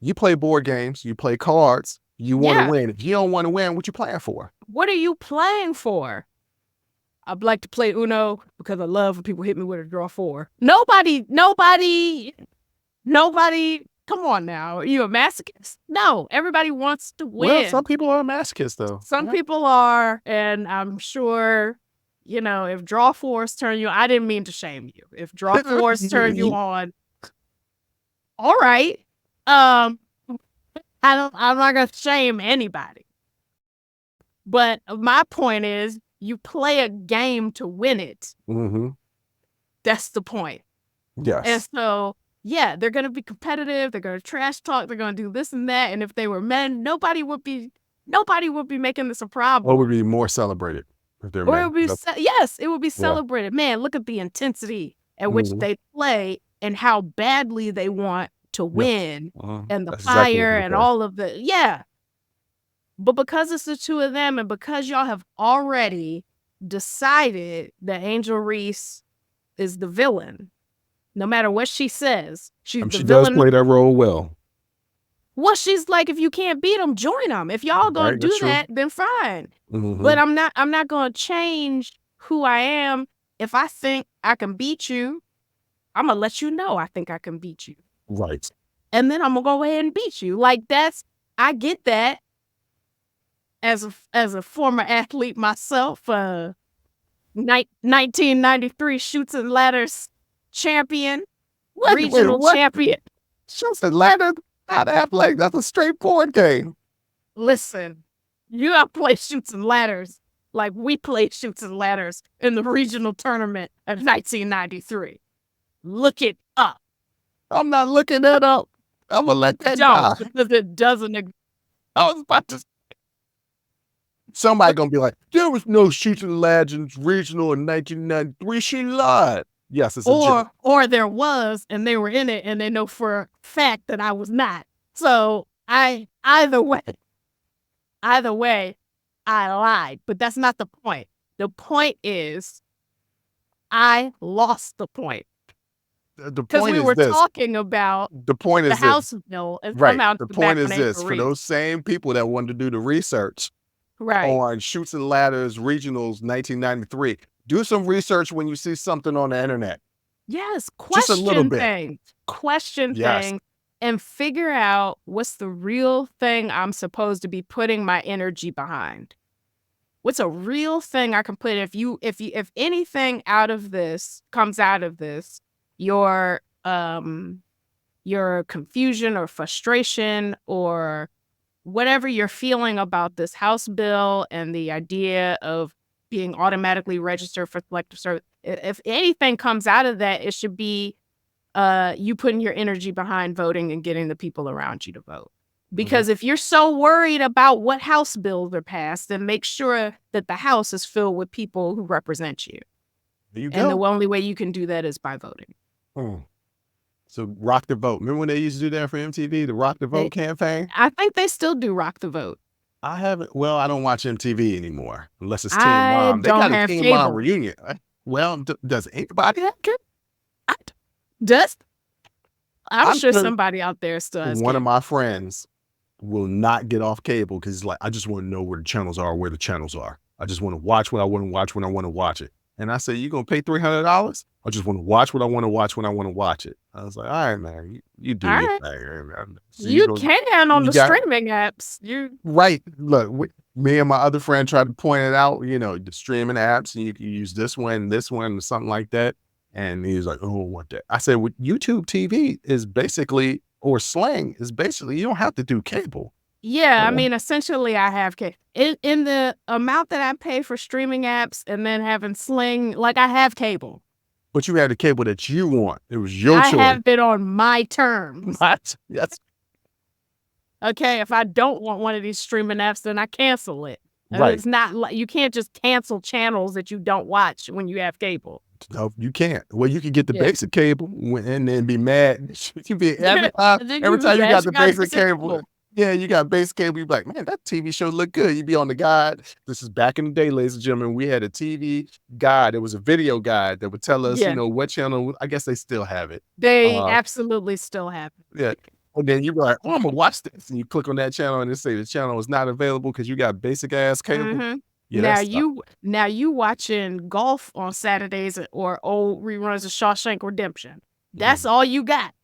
you play board games, you play cards, you want to win. If you don't want to win, what you playing for?
What are you playing for? I'd like to play Uno because I love when people hit me with a draw 4. Nobody, come on now. Are you a masochist? No, everybody wants to win.
Well, some people are masochists, though.
Some people are, and I'm sure, if draw 4s turn you on, I didn't mean to shame you. If draw 4s turn you on, all right. I'm not going to shame anybody. But my point is, you play a game to win it. Mm-hmm. That's the point.
Yes.
And so, they're going to be competitive. They're going to trash talk. They're going to do this and that. And if they were men, nobody would be making this a problem.
Or would be more celebrated if they're men.
It would be celebrated. Man, look at the intensity at which they play and how badly they want to win, and the fire and all of the But because it's the two of them, and because y'all have already decided that Angel Reese is the villain, no matter what she says, she's the villain.
She does play that role well.
Well, she's like, if you can't beat them, join them. If y'all gonna do that, then fine. Mm-hmm. But I'm not gonna change who I am. If I think I can beat you, I'm gonna let you know I think I can beat you.
Right.
And then I'm gonna go ahead and beat you. Like I get that as a former athlete myself, 1993 Shoots and Ladders champion,
Wait,
regional
what?
champion.
Shoots and Ladders? Not athletic. That's a straight board game.
Listen, you gotta play Shoots and Ladders like we played Shoots and Ladders in the regional tournament of 1993. Look it up.
I'm not looking it up. I'm gonna let that die.
Don't, because it doesn't.
I was about to. Somebody gonna be like, there was no Shoots and Ladders regional in 1993. She lied. Yes, it's a joke.
Or there was, and they were in it, and they know for a fact that I was not. So either way, I lied. But that's not the point. The point is, I lost the point.
The
Because
point
we
is
were
this.
talking about
The point
the
is
House
this.
bill. And
Right.
somehow
The
back
point is
on
this.
Angel
For
Reese.
those same people that wanted to do the research
Right.
on Shoots and Ladders regionals 1993, do some research when you see something on the internet.
Yes.
Just a little
Question
bit.
things. Question
Yes.
things. And figure out what's the real thing I'm supposed to be putting my energy behind. What's a real thing I can put? If anything out of this comes out of this, your confusion or frustration or whatever you're feeling about this House bill and the idea of being automatically registered for selective service, if anything comes out of that, it should be you putting your energy behind voting and getting the people around you to vote. Because if you're so worried about what House bills are passed, then make sure that the House is filled with people who represent you.
There you
And the
go.
only way you can do that is by voting.
So rock the vote. Remember when they used to do that for MTV, the Rock the Vote campaign?
I think they still do rock the vote.
I haven't. Well, I don't watch MTV anymore unless it's Teen
I
Mom. They
don't
got a
have
Teen Mom
cable.
reunion. Well, does anybody have cable?
I'm
I'm
sure
sure
somebody out there still has
one of
cable.
my friends will not get off cable because he's like, I just want to know where the channels are, where the channels are. I just want to watch what I want to watch when I want to watch it. And I said, you gonna pay $300? I just want to watch what I want to watch when I want to watch it. I was like, all right, man, you do
All
your
right.
thing. So
You
gonna-
can on
you
the
got-
streaming apps.
Right. Look, me and my other friend tried to point it out, the streaming apps, and you can use this one, or something like that. And he was like, oh, what that? I said, with YouTube TV is basically, or Sling is basically, you don't have to do cable.
Yeah, I mean, essentially, I have cable. In the amount that I pay for streaming apps and then having Sling, like I have cable.
But you had the cable that you want. It was your
I
choice.
have it on my terms.
What? Yes.
Okay, if I don't want one of these streaming apps, then I cancel it.
Right.
It's not like you can't just cancel channels that you don't watch when you have cable.
No, you can't. Well, you can get the
Yeah.
basic cable and then be mad. You can be every
And then
time you
mad
got the basic
basic
cable. Yeah, you got basic cable. You be like, man, that TV show look good. You be on the guide. This is back in the day, ladies and gentlemen. We had a TV guide. It was a video guide that would tell us,
Yeah.
what channel. I guess they still have it.
They absolutely still have it.
Yeah. And then you're like, oh, I'm gonna watch this. And you click on that channel and it say the channel is not available because you got basic ass cable.
Mhm.
Yeah,
Now you watching golf on Saturdays or old reruns of Shawshank Redemption. That's all you got.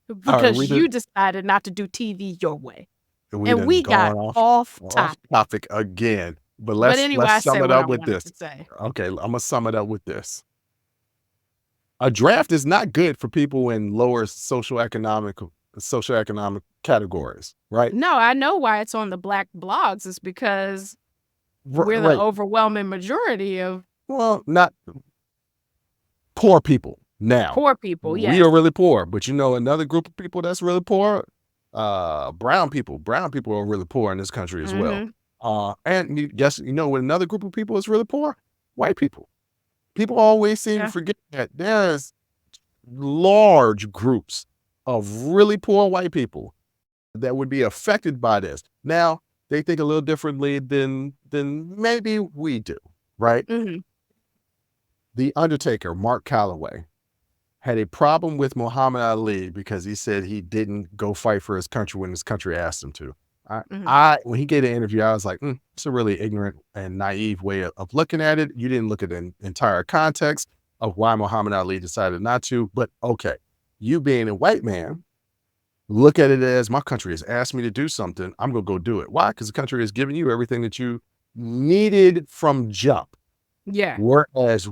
Because you decided not to do TV your way. And we got off
topic again. But
anyway,
let's sum it up with this.
Say.
Okay, I'm gonna sum it up with this. A draft is not good for people in lower socioeconomic categories, right?
No, I know why it's on the Black blogs. It's because we're the overwhelming majority of
not poor people now.
Poor people, yes.
We are really poor, but another group of people that's really poor, brown people. Brown people are really poor in this country as well. And what another group of people is really poor? White people. People always seem to forget that there's large groups of really poor white people that would be affected by this. Now, they think a little differently than maybe we do, right?
Mm-hmm.
The Undertaker, Mark Calloway, had a problem with Muhammad Ali because he said he didn't go fight for his country when his country asked him to. When he gave the interview, I was like, it's a really ignorant and naive way of looking at it. You didn't look at the entire context of why Muhammad Ali decided not to. But okay, you being a white man, look at it as my country has asked me to do something. I'm going to go do it. Why? Because the country has given you everything that you needed from jump.
Yeah.
Whereas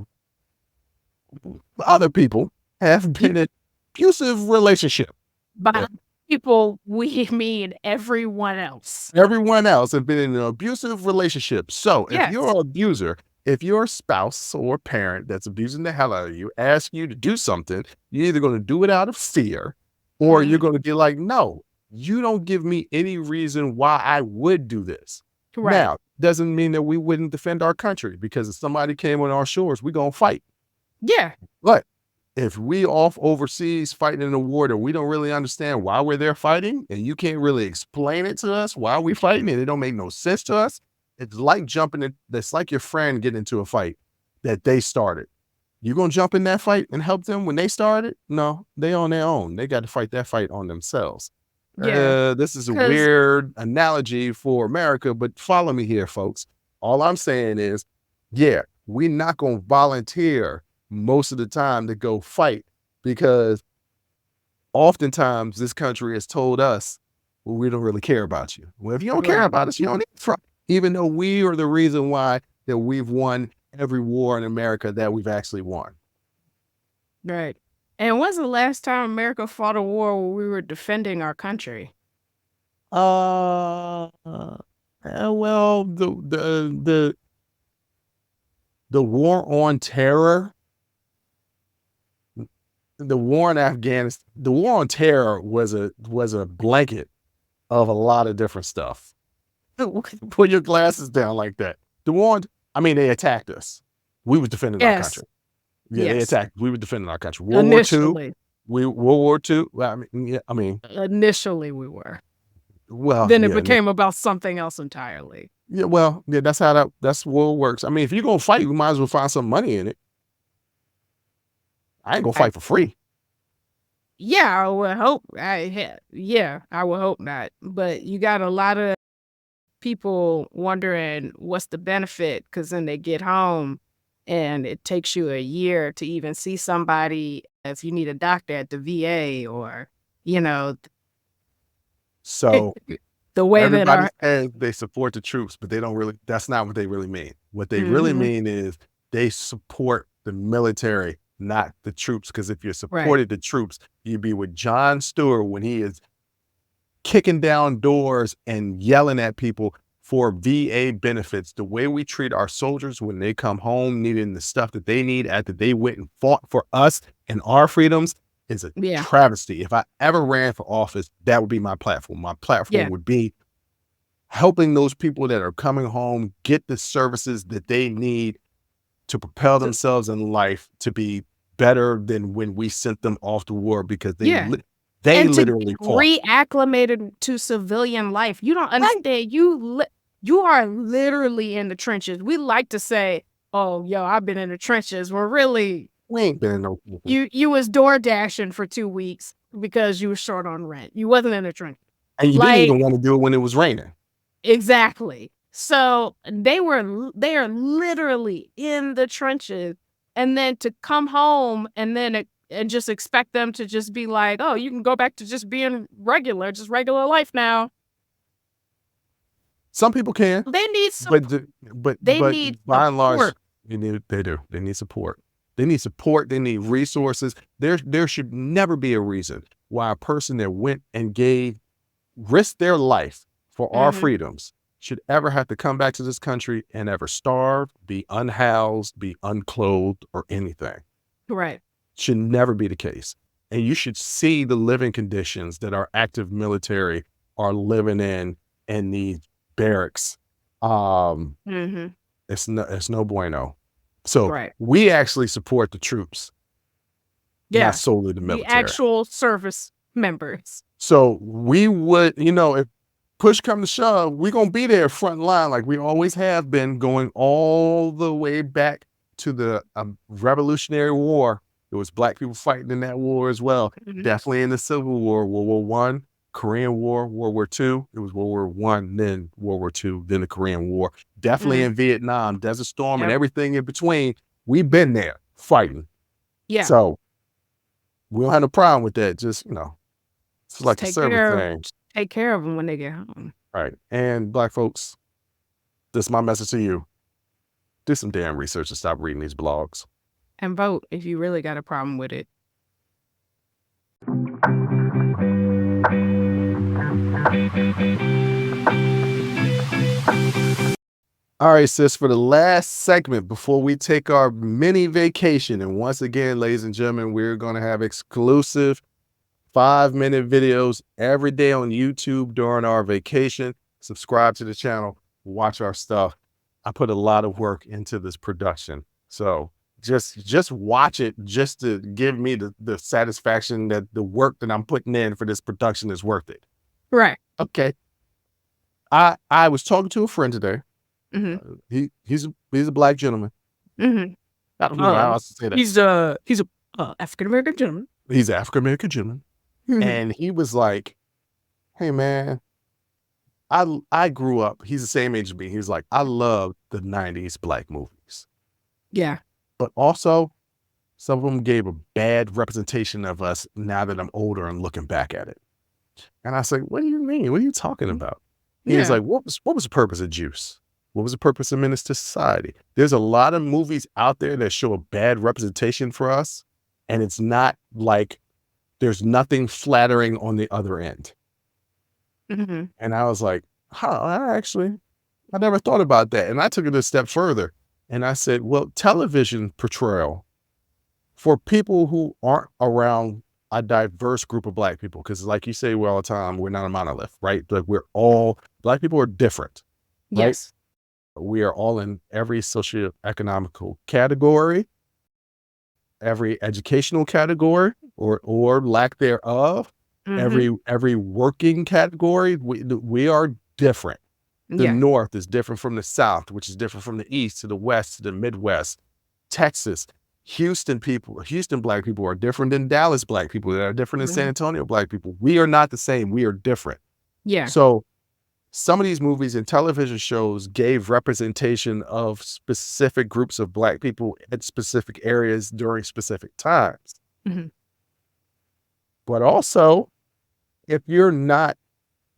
other people have been in abusive relationship.
By people, we mean everyone else.
Everyone else have been in an abusive relationship. So if
Yes.
you're an abuser, if your spouse or parent that's abusing the hell out of you asks you to do something, you're either going to do it out of fear or you're going to be like, no, you don't give me any reason why I would do this.
Right.
Now, doesn't mean that we wouldn't defend our country, because if somebody came on our shores, we're going to fight.
Yeah.
But if we off overseas fighting in a war that we don't really understand why we're there fighting, and you can't really explain it to us why we fighting, and it don't make no sense to us, it's like jumping in. It's like your friend getting into a fight that they started. You gonna jump in that fight and help them when they started? No, they on their own. They got to fight that fight on themselves.
Yeah.
This is a weird analogy for America, but follow me here, folks. All I'm saying is, yeah, we're not gonna volunteer most of the time to go fight, because oftentimes this country has told us, well, we don't really care about you. Well, if you don't care about us, you don't need to fight, even though we are the reason why that we've won every war in America that we've actually won.
Right. And when's the last time America fought a war where we were defending our country?
Well, the war on terror, the war in Afghanistan, the war on terror was a blanket of a lot of different stuff. Put your glasses down like that. The war, they attacked us. We was defending our country. Yeah, they attacked. We were defending our country. World War II. World War II. Well,
initially we were.
Well,
then it became about something else entirely.
Yeah, well, yeah, that's what it works. If you're gonna fight, you might as well find some money in it. I ain't gonna fight for free.
Yeah, I would hope. I would hope not. But you got a lot of people wondering what's the benefit, because then they get home and it takes you a year to even see somebody if you need a doctor at the VA, or,
So
the way
everybody says they support the troops, but they don't really, that's not what they really mean. What they really mean is they support the military, not the troops. Because if you supported the troops, you'd be with Jon Stewart when he is kicking down doors and yelling at people for VA benefits. The way we treat our soldiers when they come home needing the stuff that they need after they went and fought for us and our freedoms is a travesty. If I ever ran for office, that would be my platform. My platform would be helping those people that are coming home get the services that they need to propel themselves in life to be better than when we sent them off to war, because they literally
reacclimated to civilian life. You don't understand. You are literally in the trenches. We like to say, "Oh, I've been in the trenches." Well, really,
we ain't been in no.
You was door dashing for 2 weeks because you were short on rent. You wasn't in the trenches,
and you didn't even want to do it when it was raining.
Exactly. So they are literally in the trenches, and then to come home and just expect them to just be like, "Oh, you can go back to just being regular life now."
Some people can.
They need support.
But by and large, they do. They need support. They need support. They need resources. There should never be a reason why a person that went and risked their life for our freedoms should ever have to come back to this country and ever starve, be unhoused, be unclothed, or anything.
Right.
Should never be the case. And you should see the living conditions that our active military are living in these barracks. It's no bueno. So we actually support the troops, not solely the military.
The actual service members.
So we would, if push come to shove, we're going to be there front line like we always have been, going all the way back to the Revolutionary War. There was Black people fighting in that war as well. Definitely in the Civil War, World War I, Korean War, World War II. It was World War One, then World War II, then the Korean War. Definitely in Vietnam, Desert Storm, and everything in between. We've been there fighting.
Yeah.
So we don't have no problem with that. Just, it's like a
Take
service
care
thing.
take care of them when they get home.
Right. And Black folks, this is my message to you. Do some damn research and stop reading these blogs.
And vote if you really got a problem with it.
All right, sis, for the last segment before we take our mini vacation, and once again, ladies and gentlemen, we're going to have exclusive 5-minute videos every day on YouTube during our vacation. Subscribe to the channel, watch our stuff. I put a lot of work into this production. So just watch it just to give me the satisfaction that the work that I'm putting in for this production is worth it.
Right.
Okay. I was talking to a friend today. He's a Black gentleman. I don't know how else to say that.
He's a African-American gentleman.
He's an African-American gentleman. And he was like, hey man, I grew up, he's the same age as me. He was like, I love the 90s Black movies.
Yeah.
But also, some of them gave a bad representation of us now that I'm older and looking back at it. And I said, what do you mean? What are you talking about? He was like, what was the purpose of Juice? What was the purpose of Menace to Society? There's a lot of movies out there that show a bad representation for us. And it's not like there's nothing flattering on the other end. And I was like, I never thought about that. And I took it a step further. And I said, well, television portrayal for people who aren't around a diverse group of Black people, because like you say all the time, we're not a monolith, right? Like Black people are different, right?
Yes.
We are all in every socioeconomical category, every educational category or lack thereof, every working category. We are different. The North is different from the South, which is different from the East to the West to the Midwest. Texas, Houston Black people are different than Dallas Black people that are different than San Antonio Black people. We are not the same. We are different.
Yeah.
So some of these movies and television shows gave representation of specific groups of Black people at specific areas during specific times. But also, if you're not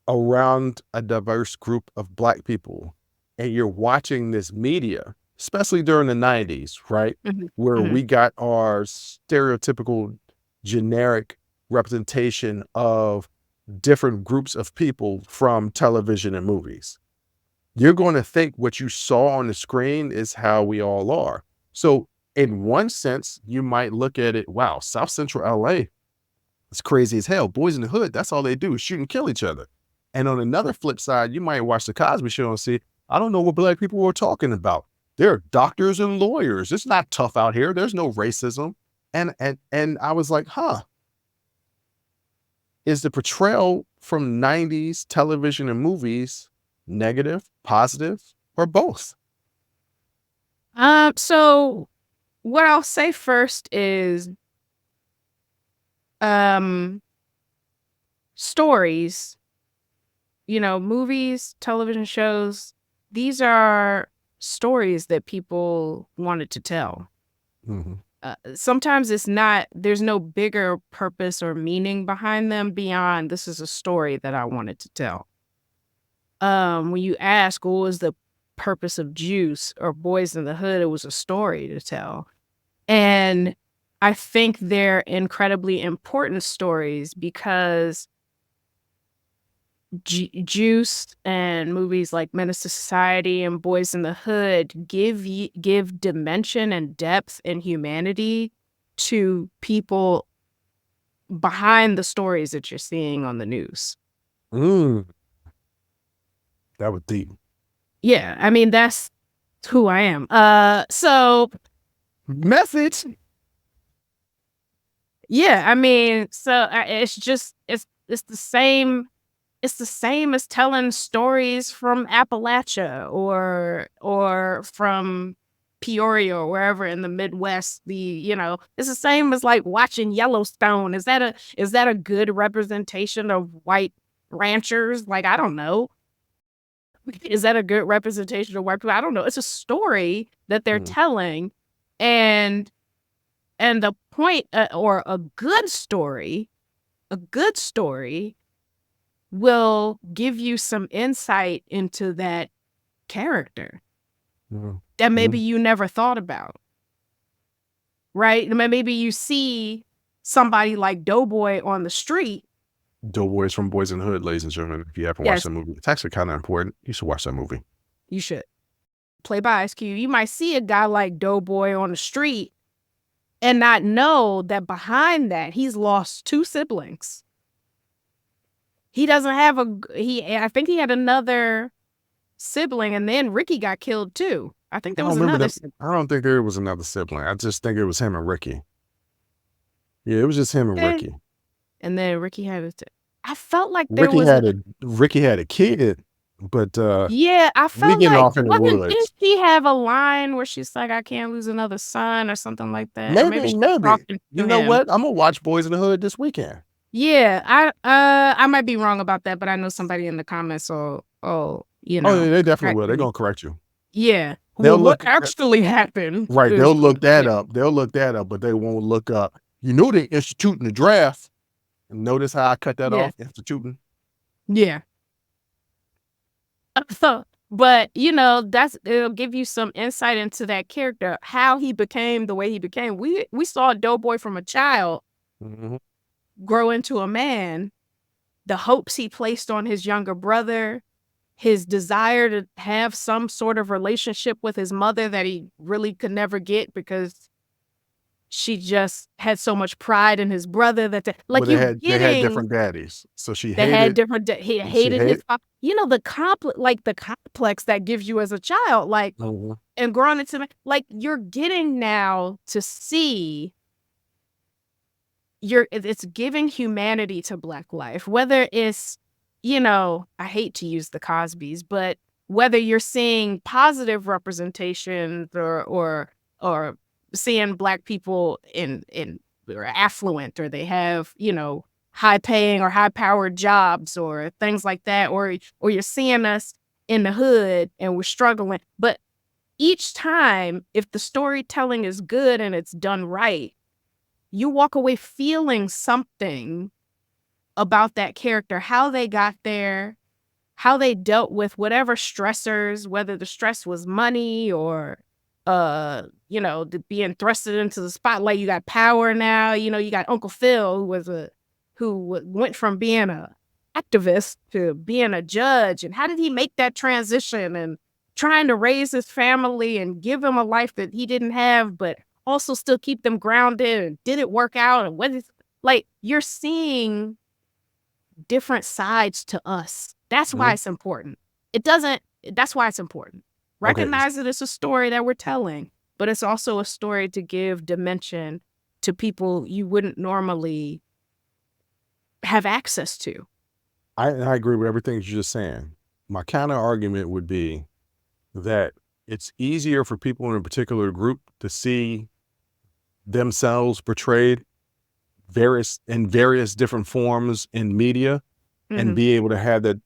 around a diverse group of Black people and you're watching this media, especially during the 90s, right? Where we got our stereotypical generic representation of different groups of people from television and movies. You're going to think what you saw on the screen is how we all are. So in one sense, you might look at it, wow, South Central LA, it's crazy as hell. Boys in the Hood, that's all they do is shoot and kill each other. And on another flip side, you might watch the Cosby Show and see, I don't know what Black people were talking about. There are doctors and lawyers. It's not tough out here. There's no racism. And I was like, is the portrayal from 90s television and movies negative, positive, or both?
So what I'll say first is stories, movies, television shows, these are stories that people wanted to tell. Sometimes there's no bigger purpose or meaning behind them beyond this is a story that I wanted to tell. When you ask what was the purpose of Juice or Boys in the Hood, it was a story to tell. And I think they're incredibly important stories because Juice and movies like Menace to Society and Boys in the Hood give dimension and depth and humanity to people behind the stories that you're seeing on the news.
That was deep.
Yeah, I mean that's who I am. So
message.
Yeah, I mean, so it's the same. It's the same as telling stories from Appalachia or from Peoria or wherever in the Midwest. It's the same as like watching Yellowstone. Is that a good representation of white ranchers. Like, I don't know. Is that a good representation of white people? I don't know. It's a story that they're telling, and the point, or a good story will give you some insight into that character that maybe you never thought about, right? Maybe you see somebody like Doughboy on the street.
Doughboys from Boys in the Hood, ladies and gentlemen. If you haven't watched that movie, it's actually kind of important. You should watch that movie.
You should. Play by Ice Cube. You might see a guy like Doughboy on the street and not know that behind that he's lost 2 siblings. He doesn't have I think he had another sibling, and then Ricky got killed too. I think there was another sibling.
I don't think there was another sibling. I just think it was him and Ricky. Yeah, it was just him and Ricky.
And then Ricky had I felt like
Ricky had a kid, but
yeah, I felt
like
off in the woods. Didn't she have a line where she's like, "I can't lose another son" or something like that?
Maybe. You know what? I'm gonna watch Boys in the Hood this weekend.
Yeah, I might be wrong about that, but I know somebody in the comments will, you know.
Oh, yeah, they definitely will. They're gonna correct you.
Yeah. Well, what actually happened?
Right. They'll look that up. But they won't look up. You know, they instituting the draft. And notice how I cut that off, instituting.
Yeah. But you know, it'll give you some insight into that character, how he became the way he became. We saw Doughboy from a child grow into a man, the hopes he placed on his younger brother, his desire to have some sort of relationship with his mother that he really could never get because she just had so much pride in his brother that
they had different daddies. So he hated
his father. You know, the complex that gives you as a child, like, and growing into, like, you're getting now to see it's giving humanity to Black life, whether it's, you know, I hate to use the Cosbys, but whether you're seeing positive representations or seeing Black people or affluent, or they have, you know, high paying or high powered jobs or things like that, or you're seeing us in the hood and we're struggling. But each time, if the storytelling is good and it's done right, you walk away feeling something about that character, how they got there, how they dealt with whatever stressors, whether the stress was money or, you know, being thrusted into the spotlight. You got power now. You know, you got Uncle Phil, who went from being a activist to being a judge. And how did he make that transition, and trying to raise his family and give him a life that he didn't have, but also still keep them grounded, and did it work out? And what is, like, you're seeing different sides to us. That's why it's important. That's why it's important. Recognize that it's a story that we're telling, but it's also a story to give dimension to people you wouldn't normally have access to.
I agree with everything you're just saying. My counter argument would be that it's easier for people in a particular group to see themselves portrayed in various different forms in media, and be able to have that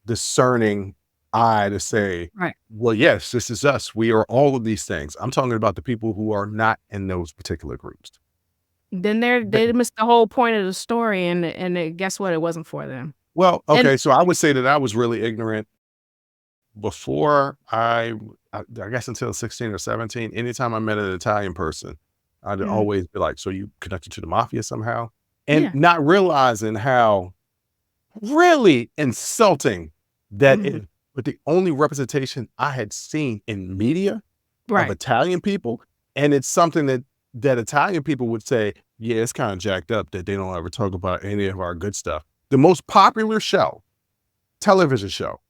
discerning eye to say, well, yes, this is us. We are all of these things. I'm talking about the people who are not in those particular groups.
Then they missed the whole point of the story, and guess what? It wasn't for them.
Well, okay, so I would say that I was really ignorant before I guess until 16 or 17. Anytime I met an Italian person, I'd always be like, so you connected to the mafia somehow? And not realizing how really insulting that is. But the only representation I had seen in media of Italian people, and it's something that Italian people would say, yeah, it's kind of jacked up that they don't ever talk about any of our good stuff. The most popular television show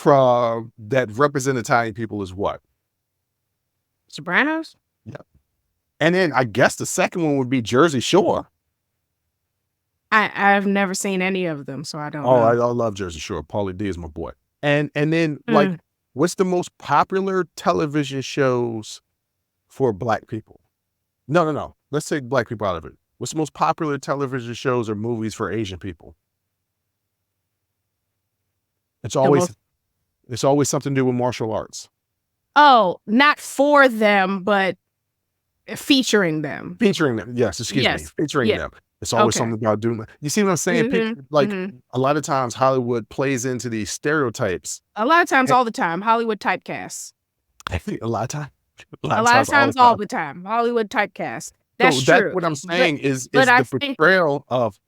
that represent Italian people is what?
Sopranos?
Yep. And then I guess the second one would be Jersey Shore.
I've never seen any of them, so I don't know.
I love Jersey Shore. Pauly D is my boy. And then like, what's the most popular television shows for Black people? No. Let's take Black people out of it. What's the most popular television shows or movies for Asian people? It's
The
always
most,
it's always something to do with martial arts.
oh, not for them, but featuring them.
Featuring them. Yes, excuse me.
Yes.
Featuring
Yeah.
them. It's always
Okay.
something about doing that. You see what I'm saying?
Mm-hmm.
Like
Mm-hmm.
a lot of times Hollywood plays into these stereotypes.
A lot of times,
And
all the time, Hollywood typecasts.
I think a lot of times,
A lot of
all the
times, all
time.
the time, Hollywood typecast.
So
That's
that's
true.
what I'm
But
saying is
but I
the
think,
portrayal of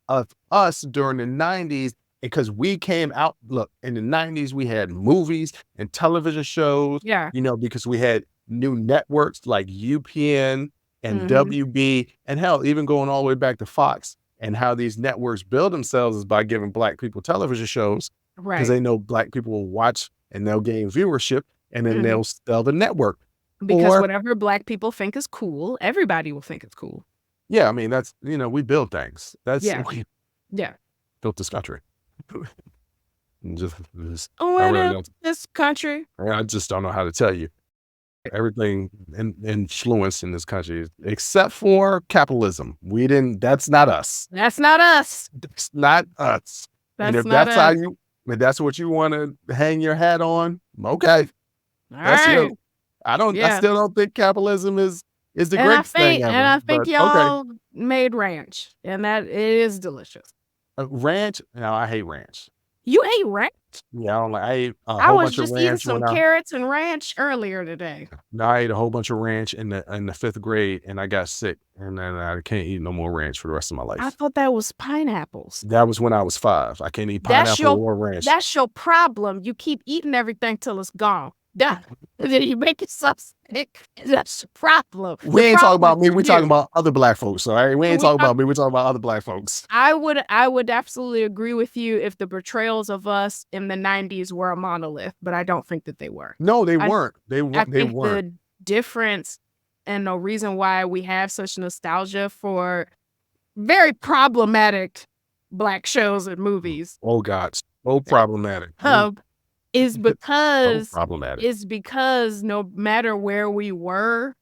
us during the 90s, because we came out, look, in the 90s, we had movies and television shows,
yeah.
because we had new networks like UPN and
Mm-hmm.
WB, and hell, even going all the way back to Fox, and how these networks build themselves is by giving Black people television shows, because
Right.
they know Black people will watch and they'll gain viewership, and then
Mm-hmm.
they'll sell the network.
Because
Or
whatever Black people think is cool, everybody will think it's cool.
yeah, I mean, that's, we build things.
Yeah.
We
Yeah.
built this country. just, I
What
really
if
don't,
this country?
I just don't know how to tell you everything influenced in this country, except for capitalism. That's not us.
That's not us.
That's not us. And
That's
if
not us.
if that's what you want to hang your hat on, okay,
All
that's
right.
you. I
Yeah.
still don't think capitalism is the
And I
greatest thing
think
ever, but okay.
y'all made ranch, and that it is delicious.
Ranch, no, I hate ranch.
You ate ranch?
Yeah, I don't like. I ate a
I
whole
was
bunch of
just eating
ranch
some
when I
carrots and ranch earlier today.
no, I ate a whole bunch of ranch in the 5th grade, and I got sick, and then I can't eat no more ranch for the rest of my
I
life.
thought that was pineapples.
That was when I was 5. I can't eat
That's
pineapple
your
or ranch.
that's your problem. You keep eating everything till it's gone. That then you make yourself sick. That's the problem.
We
The
ain't talking
problem
about me.
is
We
you.
talking about other Black folks. All right, we ain't
We
talking
talk-
about me. We talking about other Black folks.
I would absolutely agree with you if the portrayals of us in the 90s were a monolith, but I don't think that they were.
No, they
I-
weren't.
I
They
think
weren't.
the difference and the reason why we have such nostalgia for very problematic Black shows and movies
Oh God, so problematic.
is
So
because
problematic.
no matter where we were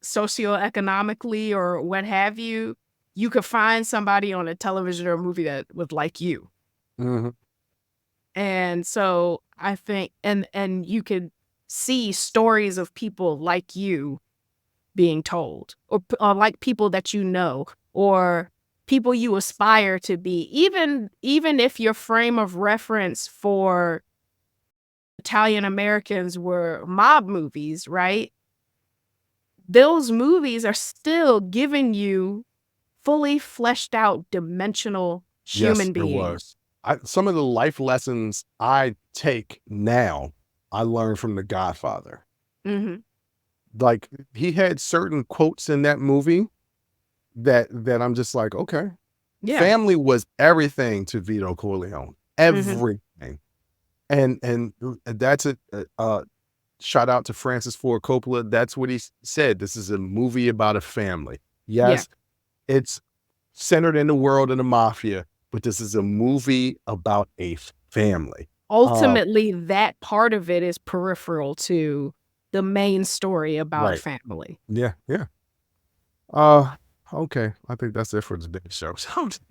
socioeconomically or what have you, you could find somebody on a television or a movie that was like you.
hmm
And so I think and you could see stories of people like you being told, or like people that you know, or people you aspire to be, even if your frame of reference for Italian Americans were mob movies, right? Those movies are still giving you fully fleshed out dimensional human
Yes, it
beings.
was. Some of the life lessons I take now, I learned from The Godfather.
Mm-hmm.
Like he had certain quotes in that movie that I'm just like, okay.
Yeah.
Family was everything to Vito Corleone. Everything. And that's it. Shout out to Francis Ford Coppola. That's what he said. This is a movie about a family. Yes, it's centered in the world of the mafia, but this is a movie about a family.
Ultimately, that part of it is peripheral to the main story about
Right.
family.
Yeah. Okay. I think that's it for today's show.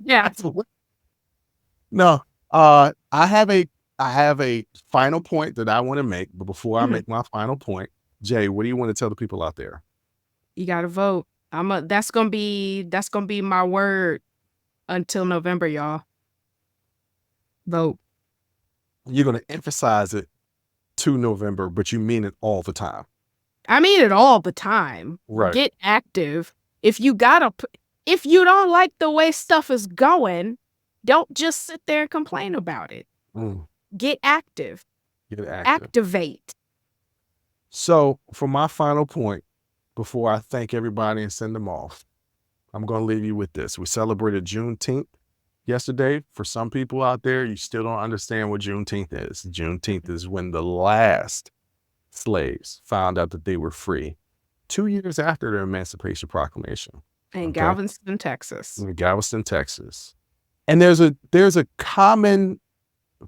Yeah.
No. I have a final point that I want to make, but before I make my final point, Jay, what do you want to tell the people out there?
You gotta vote. That's gonna be my word until November, y'all. Vote.
You're going to emphasize it to November, but you mean it all the time.
I mean it all the time.
Right.
Get active. If you don't like the way stuff is going, don't just sit there and complain about it. Get active. Activate.
So for my final point, before I thank everybody and send them off, I'm going to leave you with this. We celebrated Juneteenth yesterday. For some people out there, you still don't understand what Juneteenth is. Juneteenth is when the last slaves found out that they were free 2 years after their Emancipation Proclamation.
In Galveston, Texas.
In Galveston, Texas. And there's a common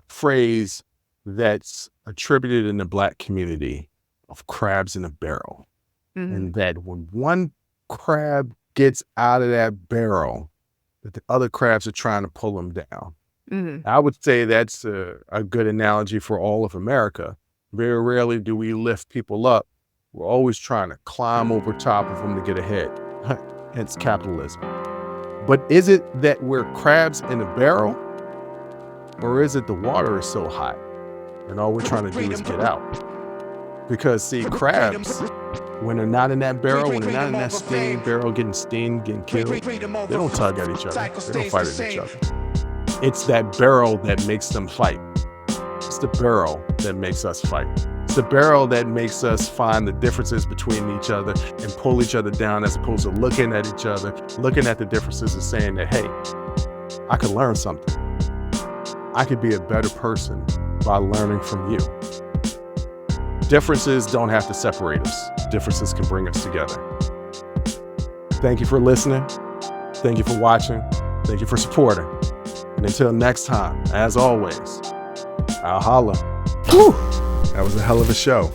phrase that's attributed in the Black community of crabs in a barrel. And that when one crab gets out of that barrel, that the other crabs are trying to pull him down. I would say that's a good analogy for all of America. Very rarely do we lift people up. We're always trying to climb over top of them to get ahead. Hence capitalism. But is it that we're crabs in a barrel? Or is it the water is so hot and all we're trying to do is get out? Because see, crabs, when they're not in that barrel, when they're not in that steam barrel getting steamed, getting killed, they don't tug at each other. They don't fight at each other. It's that barrel that makes them fight. It's the barrel that makes us fight. It's the barrel that makes us find the differences between each other and pull each other down, as opposed to looking at each other, looking at the differences and saying that, hey, I could learn something. I could be a better person by learning from you. Differences don't have to separate us. Differences can bring us together. Thank you for listening. Thank you for watching. Thank you for supporting. And until next time, as always, I'll holla. Whew, that was a hell of a show.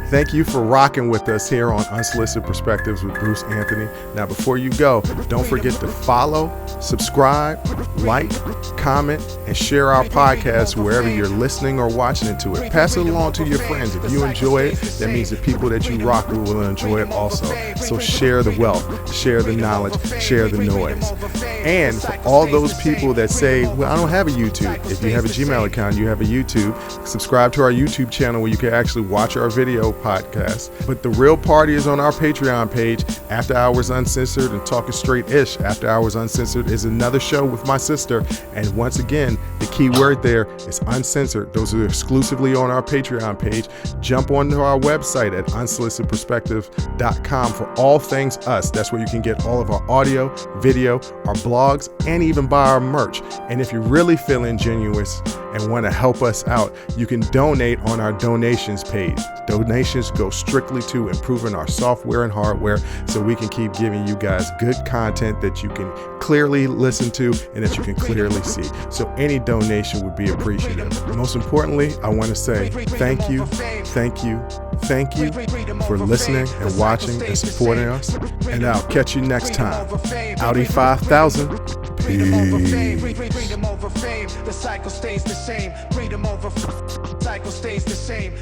Thank you for rocking with us here on Unsolicited Perspectives with Bruce Anthony. Now, before you go, don't forget to follow, subscribe, like, comment, and share our podcast wherever you're listening or watching into it. Pass it along to your friends. If you enjoy it, that means the people that you rock with will enjoy it also. So share the wealth, share the knowledge, share the noise. And for all those people that say, well, I don't have a YouTube. If you have a Gmail account, you have a YouTube. Subscribe to our YouTube channel where you can actually watch our video podcast. But the real party is on our Patreon page, After Hours Uncensored and Talking Straight-ish. After Hours Uncensored is another show with my sister. And once again, the key word there is uncensored. Those are exclusively on our Patreon page. Jump onto our website at unsolicitedperspective.com for all things us. That's where you can get all of our audio, video, our blogs, and even buy our merch. And if you're really feeling genuine and want to help us out, you can donate on our donations page. Donations go strictly to improving our software and hardware so we can keep giving you guys good content that you can clearly listen to and that you can clearly see. So any donation would be appreciated. Most importantly, I want to say thank you for listening and watching and supporting us. And I'll catch you next time. Audi 5000. Peace.
The cycle stays the same. Freedom over cycle stays the same.